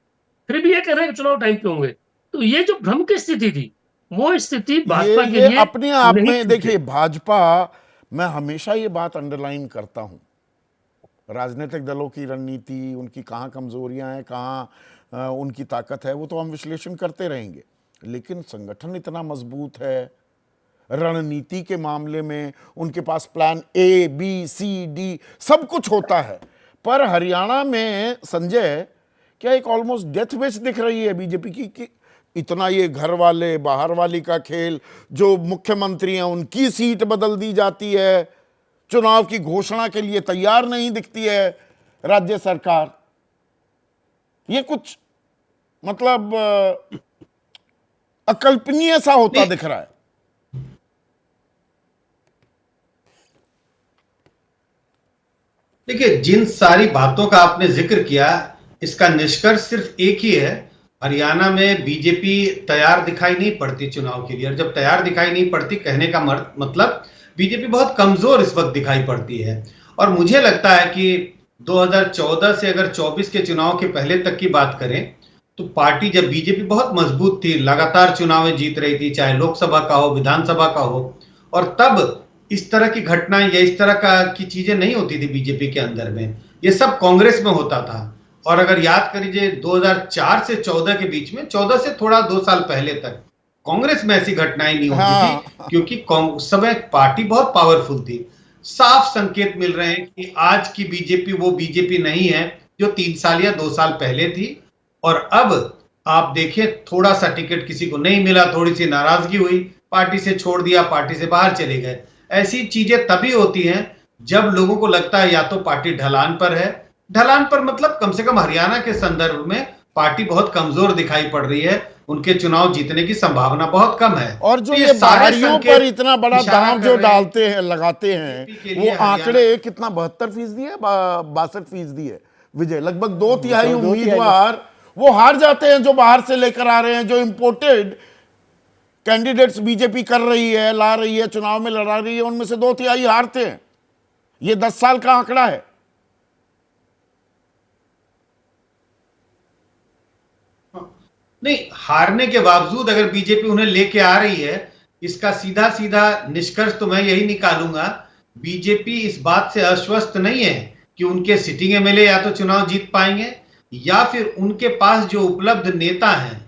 फिर भी ये कह रहे हैं कि चुनाव टाइम पे होंगे। तो ये जो भ्रम की स्थिति थी, वो स्थिति भाजपा के ये लिए अपने आप नहीं में ठीक है। देखिए, भाजपा, मैं हमेशा ये बात अंडरलाइन करता हूं, राजनीतिक दलों की रणनीति, उनकी कहाँ कमजोरियां हैं, कहाँ उनकी ताकत है, वो तो हम विश्लेषण करते रहेंगे, लेकिन संगठन इतना मजबूत है, रणनीति के मामले में उनके पास plan A B C D सब कुछ होता है। पर हरियाणा में संजय, क्या एक ऑलमोस्ट डेथ बेस दिख रही है बीजेपी की, कि इतना ये घर वाले बाहर वाली का खेल, जो मुख्यमंत्री हैं उनकी सीट बदल दी जाती है, चुनाव की घोषणा के लिए तैयार नहीं दिखती है राज्य सरकार। ये कुछ मतलब अकल्पनीय सा होता दिख रहा है। देखिए, जिन सारी बातों का आपने जिक्र किया, इसका निष्कर्ष सिर्फ एक ही है, हरियाणा में बीजेपी तैयार दिखाई नहीं पड़ती चुनाव के लिए। और जब तैयार दिखाई नहीं पड़ती, कहने का मतलब बीजेपी बहुत कमजोर इस वक्त दिखाई पड़ती है। और मुझे लगता है कि 2014 से अगर 24 के चुनाव के पहले तक की बात करें, तो पार्टी, जब बीजेपी बहुत मजबूत थी, लगातार चुनावें जीत रही थी, चाहे लोकसभा का हो, विधानसभा का हो, और तब इस तरह की घटनाएं या इस तरह की चीजें नहीं होती थी बीजेपी के अंदर में। ये सब कांग्रेस में होता था। और अगर याद करिए 2004 से 14 के बीच में, 14 से थोड़ा 2 साल पहले तक कांग्रेस में ऐसी घटनाएं नहीं होती थी, क्योंकि समय पार्टी बहुत पावरफुल थी। साफ संकेत मिल रहे हैं कि आज की बीजेपी वो बीजेपी नहीं है जो 3 साल या 2 साल पहले थी। और अब आप देखिए थोड़ा सा टिकट किसी को नहीं मिला, थोड़ी सी नाराजगी हुई, पार्टी से छोड़ दिया, पार्टी से बाहर चले गए। ऐसी चीजें तभी होती हैं जब लोगों को लगता है या तो पार्टी ढलान पर है, ढलान पर मतलब कम से कम हरियाणा के संदर्भ में पार्टी बहुत कमजोर दिखाई पड़ रही है, उनके चुनाव जीतने की संभावना बहुत कम है। और जो तो ये सारे बाहरियों संकेत पर इतना बड़ा इशारा दांव कर जो रहे हैं डालते हैं, लगाते हैं, बीजेपी के वो लिए आंकड़े कितना 72% है, 62% है विजय, लगभग 2/3 दो तिहाई उम्मीदवार वो हार जाते हैं जो बाहर से लेकर आ रहे हैं, जो इंपोर्टेड कैंडिडेट्स बीजेपी कर रही है, ला रही है, चुनाव में लड़ा रही है, उनमें से 2/3 हारते हैं। ये 10 साल का आंकड़ा है। नहीं, हारने के बावजूद अगर बीजेपी उन्हें लेके आ रही है, इसका सीधा सीधा निष्कर्ष तो मैं यही निकालूंगा, बीजेपी इस बात से आश्वस्त नहीं है कि उनके सिटिंग एमएलए या तो चुनाव जीत पाएंगे या फिर उनके पास जो उपलब्ध नेता हैं,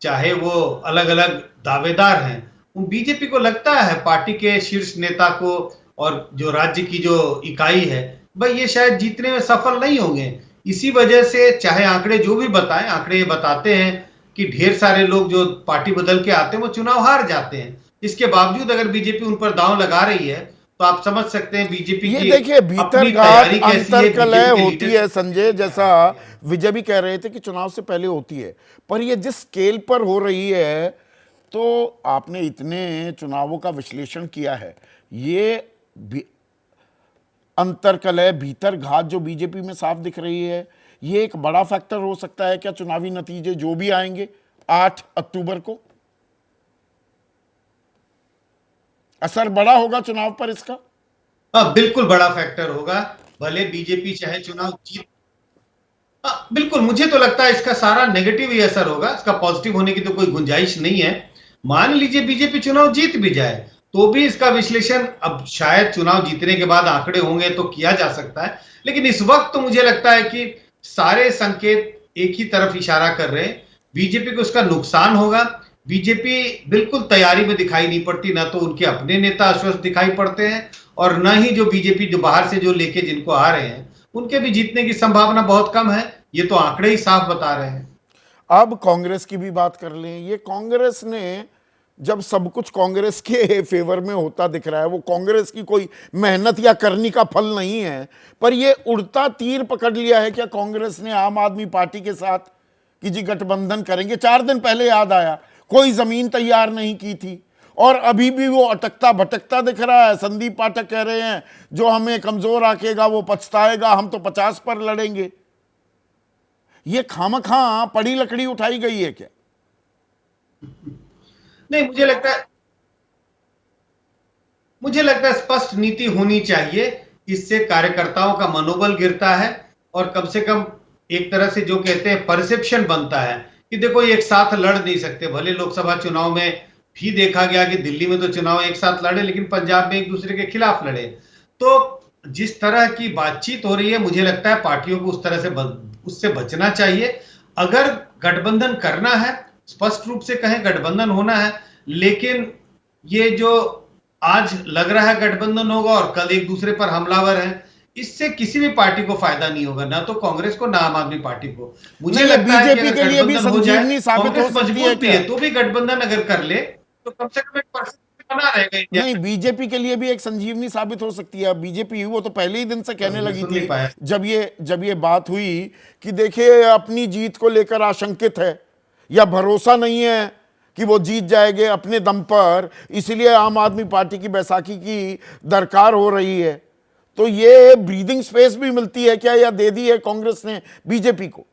चाहे वो अलग अलग दावेदार हैं, उन बीजेपी को लगता है पार्टी के शीर्ष नेता को और जो राज्य की जो इकाई है, भाई ये शायद जीतने में सफल नहीं होंगे। इसी वजह से चाहे आंकड़े जो भी बताएं, आंकड़े ये बताते हैं कि ढेर सारे लोग जो पार्टी बदल के आते हैं वो चुनाव हार जाते हैं। इसके बावजूद अगर बीजेपी उन पर दांव लगा रही है तो आप समझ सकते हैं बीजेपी ये की देखिए भीतर अपनी घात तैयारी कैसी है, अंतर्कलह बीजेपी के होती है लीडर्स संजय, जैसा विजय भी कह रहे थे कि चुनाव से पहले होती है, पर ये जिस स्केल पर हो रही है, तो आपने इतने चुनावों का विश्लेषण किया है, ये अंतर्कलह, भीतर घात जो बीजेपी में साफ दिख रही है, ये एक बड़ा फैक्टर हो सकता है क्या चुनावी नतीजे जो भी आएंगे 8 अक्टूबर को? असर बड़ा होगा चुनाव पर इसका? हाँ, बिल्कुल बड़ा फैक्टर होगा। भले बीजेपी चाहे चुनाव जीत, हाँ, बिल्कुल मुझे तो लगता है इसका सारा नेगेटिव ही असर होगा, इसका पॉजिटिव होने की तो कोई गुंजाइश नहीं है। मान लीजिए बीजेपी चुनाव जीत भी जाए तो भी इसका विश्लेषण अब शायद चुनाव जीतने के बाद आंकड़े होंगे तो किया जा सकता है, लेकिन इस वक्त तो मुझे लगता है कि सारे संकेत एक ही तरफ इशारा कर रहे हैं, बीजेपी को उसका नुकसान होगा। बीजेपी बिल्कुल तैयारी में दिखाई नहीं पड़ती, ना तो उनके अपने नेता आश्वस्त दिखाई पड़ते हैं और न ही जो बीजेपी जो बाहर से जो लेके जिनको आ रहे हैं उनके भी जीतने की संभावना बहुत कम है। ये तो आंकड़े ही साफ बता रहे हैं। अब कांग्रेस की भी बात कर लें। ये कांग्रेस ने, जब सब कुछ कांग्रेस के फेवर में होता दिख रहा है, वो कांग्रेस की कोई मेहनत या करनी का फल नहीं है, पर ये उड़ता तीर पकड़ लिया है क्या कांग्रेस ने आम आदमी पार्टी के साथ कि जी गठबंधन करेंगे? 4 दिन पहले याद आया, कोई जमीन तैयार नहीं की थी और अभी भी वो अटकता भटकता दिख रहा है। संदीप पाठक कह रहे हैं जो हमें कमजोर आकेगा वो पछताएगा, हम तो 50 पर लड़ेंगे। ये खामखा पड़ी लकड़ी उठाई गई है क्या? नहीं, मुझे लगता है स्पष्ट नीति होनी चाहिए, इससे कार्यकर्ताओं का मनोबल गिरता है और कम से कम एक तरह से जो कहते हैं परसेप्शन बनता है कि देखो ये एक साथ लड़ नहीं सकते। भले लोकसभा चुनाव में भी देखा गया कि दिल्ली में तो चुनाव एक साथ लड़े, लेकिन पंजाब में एक दूसरे के खिलाफ लड़े। तो जिस तरह की बातचीत हो रही है, मुझे लगता है पार्टियों को उस तरह से उससे बचना चाहिए। अगर गठबंधन करना है, स्पष्ट रूप से कहें गठबंधन होना है, लेकिन ये जो आज लग रहा है गठबंधन होगा और कल एक दूसरे पर हमलावर है, इससे किसी भी पार्टी को फायदा नहीं होगा, ना तो कांग्रेस को ना आम आदमी पार्टी को। मुझे लगता है कि बीजेपी के लिए भी संजीवनी साबित हो सकती है क्या? तो भी गठबंधन अगर कर ले तो कम से कम एक परसेंट बना रहेगा इंडिया। नहीं, बीजेपी के लिए भी एक संजीवनी साबित हो सकती है। बीजेपी वो तो पहले ही दिन से कहने लगी थी जब ये बात हुई कि देखिए अपनी जीत को लेकर आशंकित है या भरोसा नहीं है कि वो जीत जाएंगे अपने दम पर, इसलिए आम आदमी पार्टी की बैसाखी की दरकार हो रही है। तो ये ब्रीदिंग स्पेस भी मिलती है क्या, या दे दी है कांग्रेस ने बीजेपी को?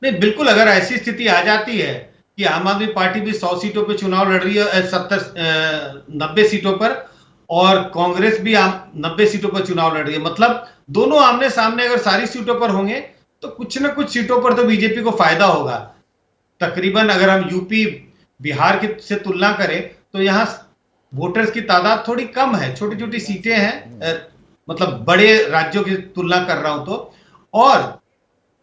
नहीं, बिल्कुल अगर ऐसी स्थिति आ जाती है कि आम आदमी पार्टी भी 100 सीटों पे चुनाव लड़ रही है, 90 सीटों पर, और कांग्रेस भी 90 सीटों पर चुनाव लड़ रही है, मतलब दोनों आमने सामने अगर सारी सीटों पर होंगे तो कुछ ना कुछ सीटों पर तो बीजेपी को फायदा होगा। तकरीबन अगर हम यूपी बिहार की से तुलना करें तो यहाँ वोटर्स की तादाद थोड़ी कम है, छोटी छोटी सीटें हैं, मतलब बड़े राज्यों की तुलना कर रहा हूं तो, और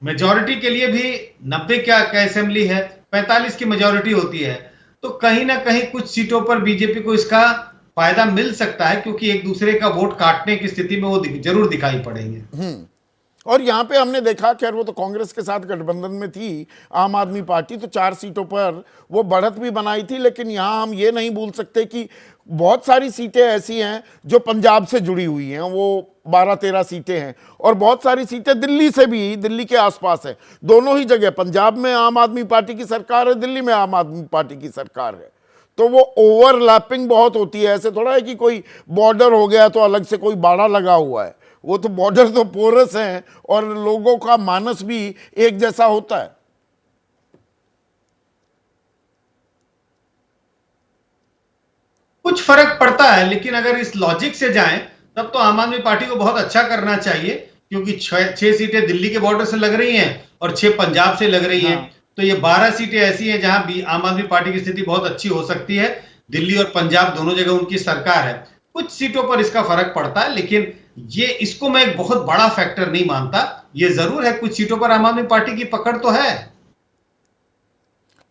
मेजॉरिटी के लिए भी 90 क्या असेंबली है, 45 की मेजॉरिटी होती है, तो कहीं ना कहीं कुछ सीटों पर बीजेपी को इसका फायदा मिल सकता है, क्योंकि एक दूसरे का वोट काटने की स्थिति में वो जरूर दिखाई पड़ेंगे। और यहाँ पे हमने देखा, खैर वो तो कांग्रेस के साथ गठबंधन में थी आम आदमी पार्टी, तो 4 सीटों पर वो बढ़त भी बनाई थी, लेकिन यहाँ हम ये नहीं भूल सकते कि बहुत सारी सीटें ऐसी हैं जो पंजाब से जुड़ी हुई हैं, वो 12-13 सीटें हैं, और बहुत सारी सीटें दिल्ली से भी, दिल्ली के आसपास है। दोनों ही जगह, पंजाब में आम आदमी पार्टी की सरकार है, दिल्ली में आम आदमी पार्टी की सरकार है, तो वो ओवरलैपिंग बहुत होती है। ऐसे थोड़ा है कि कोई बॉर्डर हो गया तो अलग से कोई बाड़ा लगा हुआ है, वो तो बॉर्डर तो पोरस हैं और लोगों का मानस भी एक जैसा होता है। कुछ फर्क पड़ता है, लेकिन अगर इस लॉजिक से जाएं तब तो आम आदमी पार्टी को बहुत अच्छा करना चाहिए, क्योंकि 6 सीटें दिल्ली के बॉर्डर से लग रही हैं और 6 पंजाब से लग रही हैं। तो ये 12 सीटें ऐसी हैं जहां भी आम आदमी पार्टी की स्थिति बहुत अच्छी हो सकती है। दिल्ली और पंजाब दोनों जगह उनकी सरकार है। कुछ सीटों पर इसका फर्क पड़ता है, लेकिन ये इसको मैं एक बहुत बड़ा फैक्टर नहीं मानता। ये जरूर है कुछ सीटों पर आम आदमी पार्टी की पकड़ तो है।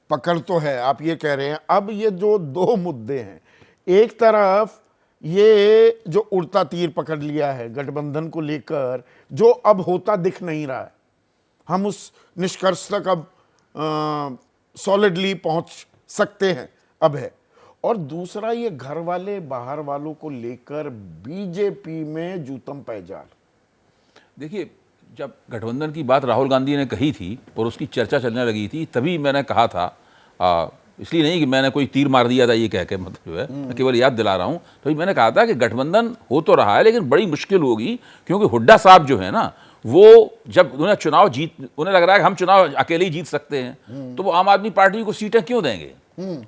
पकड़ तो है, आप ये कह रहे हैं। अब ये जो 2 मुद्दे हैं, एक तरफ ये जो उड़ता तीर पकड़ लिया है गठबंधन को लेकर, जो अब होता दिख नहीं रहा है, हम उस निष्कर्ष तक अब सॉलिडली पहुंच सकते हैं, अब है। और दूसरा, ये घर वाले बाहर वालों को लेकर बीजेपी में जूतम पैजाल। देखिए, जब गठबंधन की बात राहुल गांधी ने कही थी और उसकी चर्चा चलने लगी थी, तभी मैंने कहा था, इसलिए नहीं कि मैंने कोई तीर मार दिया था ये कह के, मतलब जो है मैं केवल याद दिला रहा हूँ, तो मैंने कहा था कि गठबंधन हो तो रहा है लेकिन बड़ी मुश्किल होगी, क्योंकि हुड्डा साहब जो है ना, वो जब उन्हें चुनाव उन्हें लग रहा है कि हम चुनाव अकेले ही जीत सकते हैं, तो वो आम आदमी पार्टी को सीटें क्यों देंगे,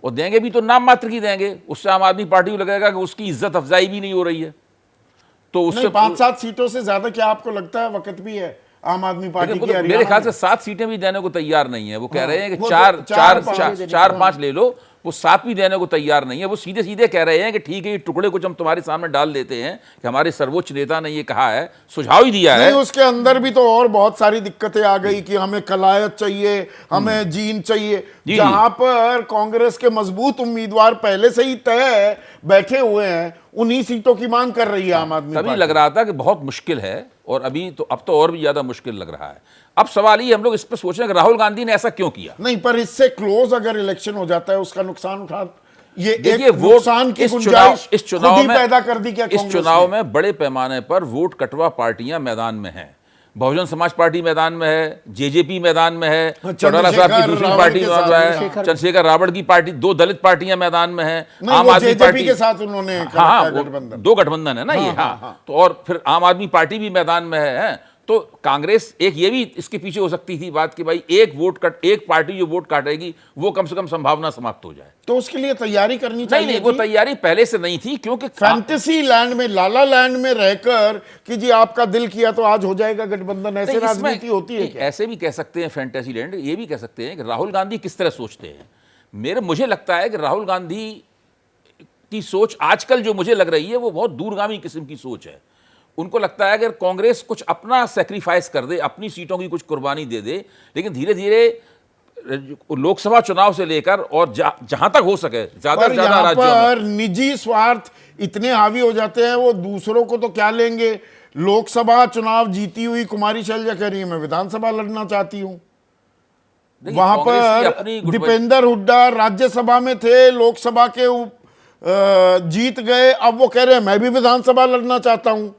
और देंगे भी तो नाम मात्र की देंगे। उससे आम आदमी पार्टी को लगेगा कि उसकी इज्जत अफजाई भी नहीं हो रही है। तो उससे 5-7 सीटों से ज्यादा क्या आपको लगता है वक्त भी है आम आदमी पार्टी की? मेरे ख्याल से 7 सीटें भी देने को तैयार नहीं है। वो कह रहे हैं कि 4-5 ले लो, वो 7 भी देने को तैयार नहीं है। वो सीधे सीधे कह रहे हैं कि ठीक है, ये टुकड़े कुछ हम तुम्हारे सामने डाल देते हैं कि हमारे सर्वोच्च नेता ने ये कहा है, सुझाव ही दिया है। उसके अंदर भी तो और बहुत सारी दिक्कतें आ गई कि हमें कलायत चाहिए, हमें जीन चाहिए, जहां पर कांग्रेस के मजबूत उम्मीदवार पहले से ही तय बैठे हुए हैं, उन्हीं सीटों की मांग कर रही है आम आदमी पार्टी। तभी लग रहा था कि बहुत मुश्किल है, और अभी तो अब तो और भी ज्यादा मुश्किल लग रहा है। अब सवाल ये, हम लोग इस पर सोच रहे हैं कि राहुल गांधी ने ऐसा क्यों किया। नहीं, पर इससे क्लोज अगर इलेक्शन हो जाता है, उसका नुकसान उठा, ये देखिए, एक नुकसान की गुंजाइश इस चुनाव में पैदा कर दी क्या? इस चुनाव में बड़े पैमाने पर वोट कटवा पार्टियां मैदान में हैं। बहुजन समाज पार्टी मैदान में है, जेजेपी मैदान में है, चौटाला साहब की दूसरी पार्टी मैदान में है, चंद्रशेखर रावड़ की पार्टी, 2 दलित पार्टियां मैदान में है, आम आदमी पार्टी के साथ उन्होंने, हाँ, 2 गठबंधन है ना ये, हाँ, तो और फिर आम आदमी पार्टी भी मैदान में है। तो कांग्रेस एक ये भी इसके पीछे हो सकती थी बात कि भाई एक पार्टी जो वोट काटेगी वो कम से कम संभावना समाप्त हो जाए। तो उसके लिए तैयारी करनी चाहिए। नहीं, वो तैयारी पहले से नहीं थी, क्योंकि फैंटेसी लैंड में, लाला लैंड में रहकर कि जी आपका दिल किया तो आज हो जाएगा गठबंधन, ऐसे राजनीति होती है क्या? ऐसे भी कह सकते हैं फैंटेसी लैंड, ये भी कह सकते हैं कि राहुल गांधी किस तरह सोचते हैं। मुझे लगता है कि राहुल गांधी की सोच आजकल जो मुझे लग रही है वो बहुत दूरगामी किस्म की सोच है। उनको लगता है अगर कांग्रेस कुछ अपना सेक्रीफाइस कर दे, अपनी सीटों की कुछ कुर्बानी दे दे, लेकिन धीरे धीरे लोकसभा चुनाव से लेकर और जहां तक हो सके ज्यादा से ज्यादा राज्यों में निजी स्वार्थ इतने हावी हो जाते हैं, वो दूसरों को तो क्या लेंगे। लोकसभा चुनाव जीती हुई कुमारी शैलजा कह रही है मैं विधानसभा लड़ना चाहती हूं। वहां पर दीपेंद्र हुड्डा राज्यसभा में थे, लोकसभा के जीत गए, अब वो कह रहे हैं मैं भी विधानसभा लड़ना चाहता हूं।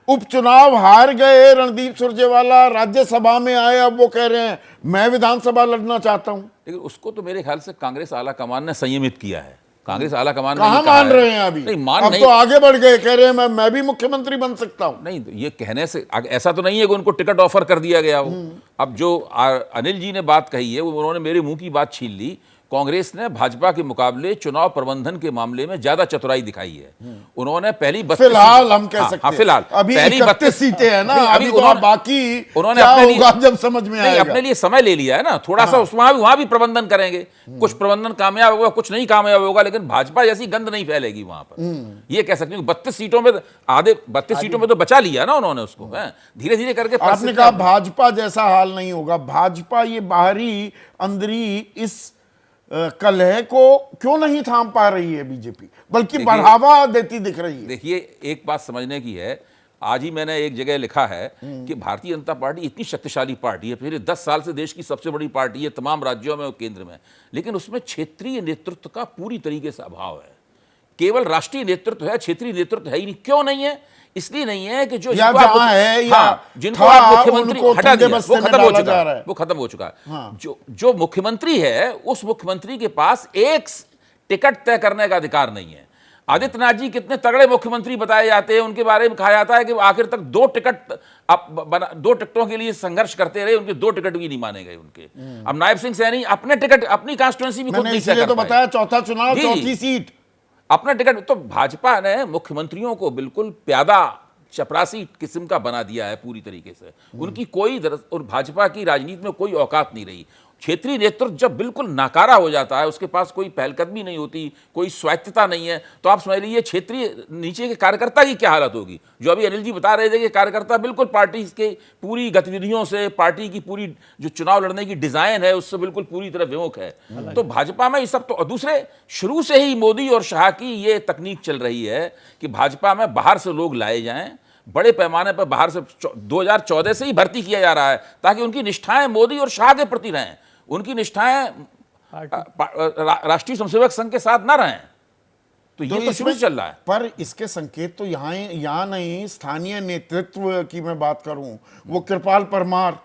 उपचुनाव हार गए, रणदीप सुरजेवाला राज्यसभा में आए, अब वो कह रहे हैं मैं विधानसभा लड़ना चाहता हूं। लेकिन उसको तो मेरे ख्याल से कांग्रेस आला कमान ने संयमित किया है। कांग्रेस आला कमान कहां मान रहे हैं अभी? नहीं, मान अब नहीं, तो आगे बढ़ गए, कह रहे हैं मैं भी मुख्यमंत्री बन सकता हूं। नहीं, ये कहने से ऐसा तो नहीं है कि उनको टिकट ऑफर कर दिया गया हो। अब जो अनिल जी ने बात कही है, वो उन्होंने मेरे मुंह की बात छीन ली। कांग्रेस ने भाजपा के मुकाबले चुनाव प्रबंधन के मामले में ज्यादा चतुराई दिखाई है। उन्होंने पहली फिलहाल हम कह सकते हैं, फिलहाल अभी 31 सीटें हैं ना, अभी तो बाकी उन्होंने क्या होगा जब समझ में आएगा। अपने लिए समय ले लिया है ना थोड़ा सा, वहां भी प्रबंधन करेंगे। कुछ प्रबंधन कामयाब होगा, कुछ नहीं कामयाब होगा, लेकिन भाजपा जैसी गंध नहीं फैलेगी वहां पर। ये कह सकते हैं 32 सीटों में, आधे 32 सीटों में तो बचा लिया ना उन्होंने उसको। धीरे धीरे करके आपने कहा भाजपा जैसा हाल नहीं होगा। भाजपा ये बाहरी अंदरी इस कलह को क्यों नहीं थाम पा रही है बीजेपी, बल्कि बढ़ावा देती दिख रही है। देखिए, एक बात समझने की है, आज ही मैंने एक जगह लिखा है कि भारतीय जनता पार्टी इतनी शक्तिशाली पार्टी है, पिछले 10 साल से देश की सबसे बड़ी पार्टी है, तमाम राज्यों में और केंद्र में, लेकिन उसमें क्षेत्रीय नेतृत्व का पूरी तरीके से अभाव है। केवल राष्ट्रीय नेतृत्व है, क्षेत्रीय नेतृत्व है ही नहीं। क्यों नहीं है? इसलिए नहीं है कि जो या जहां है या जिनको आप मुख्यमंत्री उनको हटा दिया, बस्ते वो में खत्म हो डाला चुका जा है, रहा है। वो खत्म हो चुका है। हाँ। जो मुख्यमंत्री है, उस मुख्यमंत्री के पास एक टिकट तय करने का अधिकार नहीं है। आदित्यनाथ जी कितने तगड़े मुख्यमंत्री बताए जाते हैं, उनके बारे में कहा जाता है कि आखिर तक 2 टिकटों के लिए संघर्ष करते रहे, उनके 2 टिकट भी नहीं माने गए उनके। अब नायब सिंह सैनी अपने टिकट, अपनी कॉन्स्टिट्यूएंसी भी खुद मैंने नहीं तय इसलिए कर तो पाए। बताया चौथा चुनाव, जी। चौथी सीट अपना टिकट तो भाजपा ने मुख्यमंत्रियों को बिल्कुल प्यादा चपरासी किस्म का बना दिया है पूरी तरीके से। उनकी कोई और भाजपा की राजनीति में कोई औकात नहीं रही। क्षेत्रीय नेतृत्व जब बिल्कुल नाकारा हो जाता है, उसके पास कोई पहलकदमी नहीं होती, कोई स्वायत्तता नहीं है, तो आप समझ लीजिए क्षेत्रीय नीचे के कार्यकर्ता की क्या हालत होगी। जो अभी अनिल जी बता रहे थे कि कार्यकर्ता बिल्कुल पार्टी के पूरी गतिविधियों से, पार्टी की पूरी जो चुनाव लड़ने की डिजाइन है उससे बिल्कुल पूरी तरह विमुख है। तो भाजपा में ये सब तो, दूसरे शुरू से ही मोदी और शाह की ये तकनीक चल रही है कि भाजपा में बाहर से लोग लाए जाएं, बड़े पैमाने पर बाहर से 2014 से ही भर्ती किया जा रहा है, ताकि उनकी निष्ठाएं मोदी और शाह के प्रति रहें, उनकी निष्ठाएं राष्ट्रीय स्वयंसेवक संघ के साथ ना रहें। तो ये तो शुरू से चल रहा है। पर इसके संकेत तो यहाँ नहीं, स्थानीय नेतृत्व की मैं बात करूं, वो कृपाल परमार,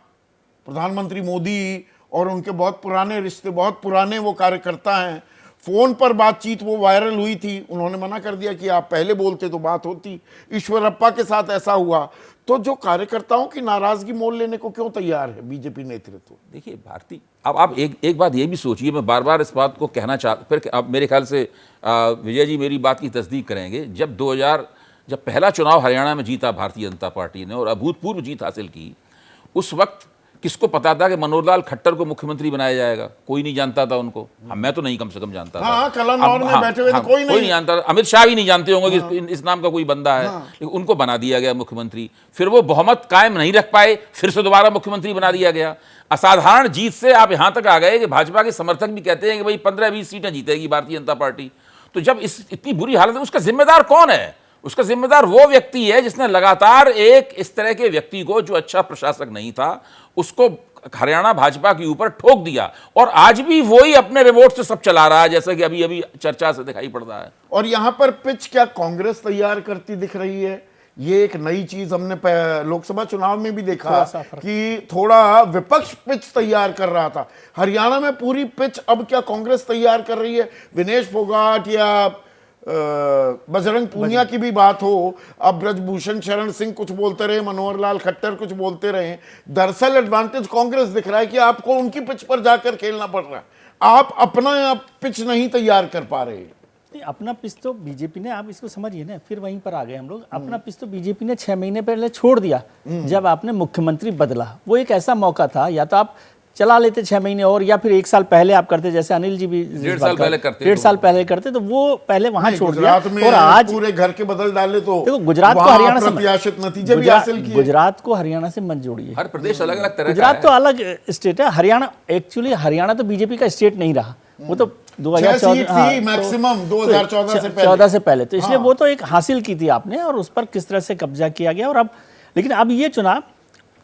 प्रधानमंत्री मोदी और उनके बहुत पुराने रिश्ते, बहुत पुराने वो कार्यकर्ता हैं। फोन पर बातचीत वो वायरल हुई थी, उन्होंने मना कर दिया कि आप पहले बोलते तो बात होती। ईश्वरप्पा के साथ ऐसा हुआ। तो जो कार्यकर्ताओं की नाराजगी मोल लेने को क्यों तैयार है बीजेपी नेतृत्व? देखिए भारती, अब आप एक बात ये भी सोचिए, मैं बार बार इस बात को कहना फिर अब मेरे ख्याल से विजय जी मेरी बात की तस्दीक करेंगे। जब पहला चुनाव हरियाणा में जीता भारतीय जनता पार्टी ने और अभूतपूर्व जीत हासिल की, उस वक्त किसको पता था कि मनोहर लाल खट्टर को मुख्यमंत्री बनाया जाएगा? कोई नहीं जानता था उनको। मैं तो नहीं, कम से कम जानता था। कलनौर में बैठे हुए कोई नहीं जानता। अमित शाह भी नहीं जानते होंगे कि इस नाम का कोई बंदा है। लेकिन उनको बना दिया गया मुख्यमंत्री। फिर वो बहुमत कायम नहीं रख पाए, फिर से दोबारा मुख्यमंत्री बना दिया गया। असाधारण जीत से आप यहां तक आ गए कि भाजपा के समर्थक भी कहते हैं कि भाई 15-20 सीटें जीतेगी भारतीय जनता पार्टी। तो जब इतनी बुरी हालत है, उसका जिम्मेदार कौन है? उसका जिम्मेदार वो व्यक्ति है जिसने लगातार एक इस तरह के व्यक्ति को, जो अच्छा प्रशासक नहीं था, उसको हरियाणा भाजपा के ऊपर ठोक दिया। और आज भी वही अपने रिमोट से सब चला रहा है, जैसा कि अभी अभी चर्चा से दिखाई पड़ रहा है। और यहां पर पिच क्या कांग्रेस तैयार करती दिख रही है? ये एक नई चीज हमने लोकसभा चुनाव में भी देखा कि थोड़ा विपक्ष पिच तैयार कर रहा था। हरियाणा में पूरी पिच अब क्या कांग्रेस तैयार कर रही है? विनेश फोगाट या बजरंग पूनिया की भी बात हो, अब ब्रजभूषण शरण सिंह कुछ बोलते रहे, मनोहर लाल खट्टर कुछ बोलते रहे। दरअसल एडवांटेज कांग्रेस दिख रहा है कि आपको उनकी पिच पर जाकर खेलना पड़ रहा है, आप अपना पिच नहीं तैयार कर पा रहे। नहीं, अपना पिच तो बीजेपी ने, आप इसको समझिए ना, फिर वहीं पर आ गए हम लोग। अपना पिच तो बीजेपी ने 6 महीने पहले छोड़ दिया जब आपने मुख्यमंत्री बदला। वो एक ऐसा मौका था, या तो आप चला लेते 6 महीने और, या फिर 1 साल पहले आप करते, जैसे अनिल जी भी 1.5 साल पहले करते, 1.5 साल पहले करते, तो वो पहले वहां छोड़ दिया। और आज पूरे घर के बदल डाले तो देखो, गुजरात को हरियाणा से प्रत्याशित नतीजे भी हासिल किए। गुजरात को हरियाणा से मत जोड़िए, हर प्रदेश अलग अलग तरह का गुजरात है। तो अलग स्टेट है। हरियाणा एक्चुअली, हरियाणा तो बीजेपी का स्टेट नहीं रहा, वो तो 2014 मैक्सिमम 2014 से पहले, तो इसलिए वो तो एक हासिल की थी आपने, और उस पर किस तरह से कब्जा किया गया। और अब लेकिन अब ये चुनाव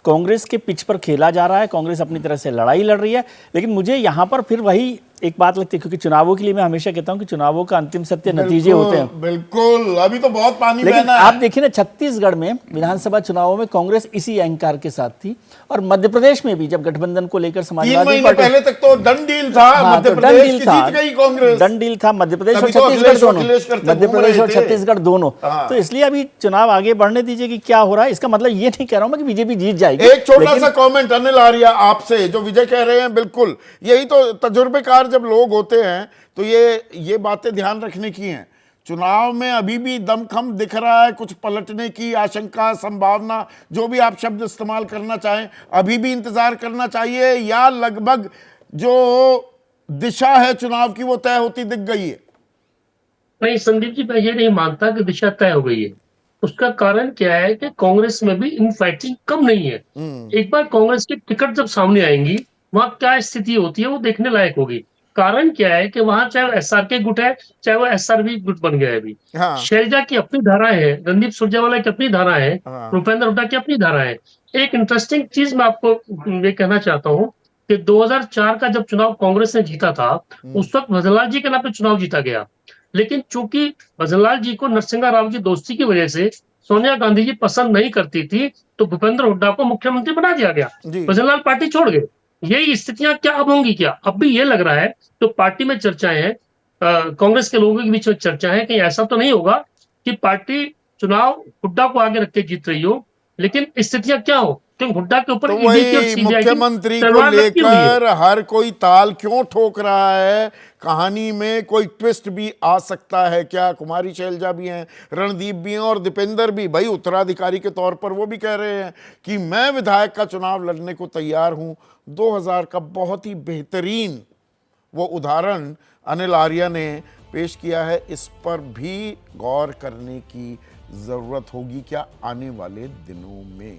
कांग्रेस के पिच पर खेला जा रहा है, कांग्रेस अपनी तरह से लड़ाई लड़ रही है। लेकिन मुझे यहाँ पर फिर वही एक बात लगती है, क्योंकि चुनावों के लिए मैं हमेशा कहता हूँ कि चुनावों का अंतिम सत्य नतीजे होते हैं। बिल्कुल, अभी तो बहुत पानी लेकिन बहना आप है। देखिए ना, छत्तीसगढ़ में विधानसभा चुनावों में कांग्रेस इसी अहंकार के साथ थी, और मध्य प्रदेश में भी जब गठबंधन को लेकर 3 समाजवादी महीने पार्टी, पहले तक तो डन डील था, हाँ, मध्य तो प्रदेश डन डील की था, जीत गई कांग्रेस। डन डील था मध्य प्रदेश और तभी तो छत्तीसगढ़ दोनों, अखिलेश करते मध्य घूम प्रदेश रहे और थे। छत्तीसगढ़ दोनों। हाँ। तो इसलिए अभी चुनाव आगे बढ़ने दीजिए कि क्या हो रहा है। इसका मतलब ये नहीं कह रहा हूं मैं कि बीजेपी जीत जाएगी। एक छोटा सा कमेंट अनिल आर्या आपसे, जो विजय कह रहे हैं, बिल्कुल यही तो तजुर्बेकार जब लोग होते हैं तो ये बातें ध्यान रखने की हैं। चुनाव में अभी भी दमखम दिख रहा है, कुछ पलटने की आशंका, संभावना, जो भी आप शब्द इस्तेमाल करना चाहें, अभी भी इंतजार करना चाहिए, या लगभग जो दिशा है चुनाव की वो तय होती दिख गई है? नहीं संदीप जी, मैं ये नहीं मानता कि दिशा तय हो गई है। उसका कारण क्या है कि कांग्रेस में भी इनफाइटिंग कम नहीं है। एक बार कांग्रेस की टिकट जब सामने आएंगी, वहां क्या स्थिति होती है वो देखने लायक होगी। कारण क्या है कि वहां चाहे एसआरके गुट है, चाहे वो एसआरबी गुट बन गया है अभी। हाँ शैलजा की अपनी धारा है, रणदीप सुरजेवाला की अपनी धारा है, हाँ भूपेंद्र हुड्डा की अपनी धारा है। एक इंटरेस्टिंग चीज मैं आपको ये कहना चाहता हूँ कि 2004 का जब चुनाव कांग्रेस ने जीता था, उस वक्त भजनलाल जी के नाम पे चुनाव जीता गया। लेकिन चूंकि भजनलाल जी को नरसिंहा राव की दोस्ती की वजह से सोनिया गांधी जी पसंद नहीं करती थी, तो भूपेंद्र हुड्डा को मुख्यमंत्री बना दिया गया। जी भजनलाल पार्टी छोड़ गए। यही स्थितियां क्या अब होंगी क्या? अब भी ये लग रहा है, तो पार्टी में चर्चाएं हैं, कांग्रेस के लोगों के बीच में चर्चा है, कहीं ऐसा तो नहीं होगा कि पार्टी चुनाव हुड्डा को आगे रख के जीत रही हो, लेकिन स्थितियां क्या हो, क्योंकि हुड्डा के ऊपर तो ईडी की और वही सीबीआई की मुख्यमंत्री को तलवार लटकी हुई है। लेकर हर कोई ताल क्यों ठोक रहा है? कहानी में कोई ट्विस्ट भी आ सकता है क्या? कुमारी शैलजा भी हैं, रणदीप भी हैं और दीपेंद्र भी, भाई उत्तराधिकारी के तौर पर वो भी कह रहे हैं कि मैं विधायक का चुनाव लड़ने को तैयार हूं। 2000 का बहुत ही बेहतरीन वो उदाहरण अनिल आर्या ने पेश किया है। इस पर भी गौर करने की जरूरत होगी क्या आने वाले दिनों में।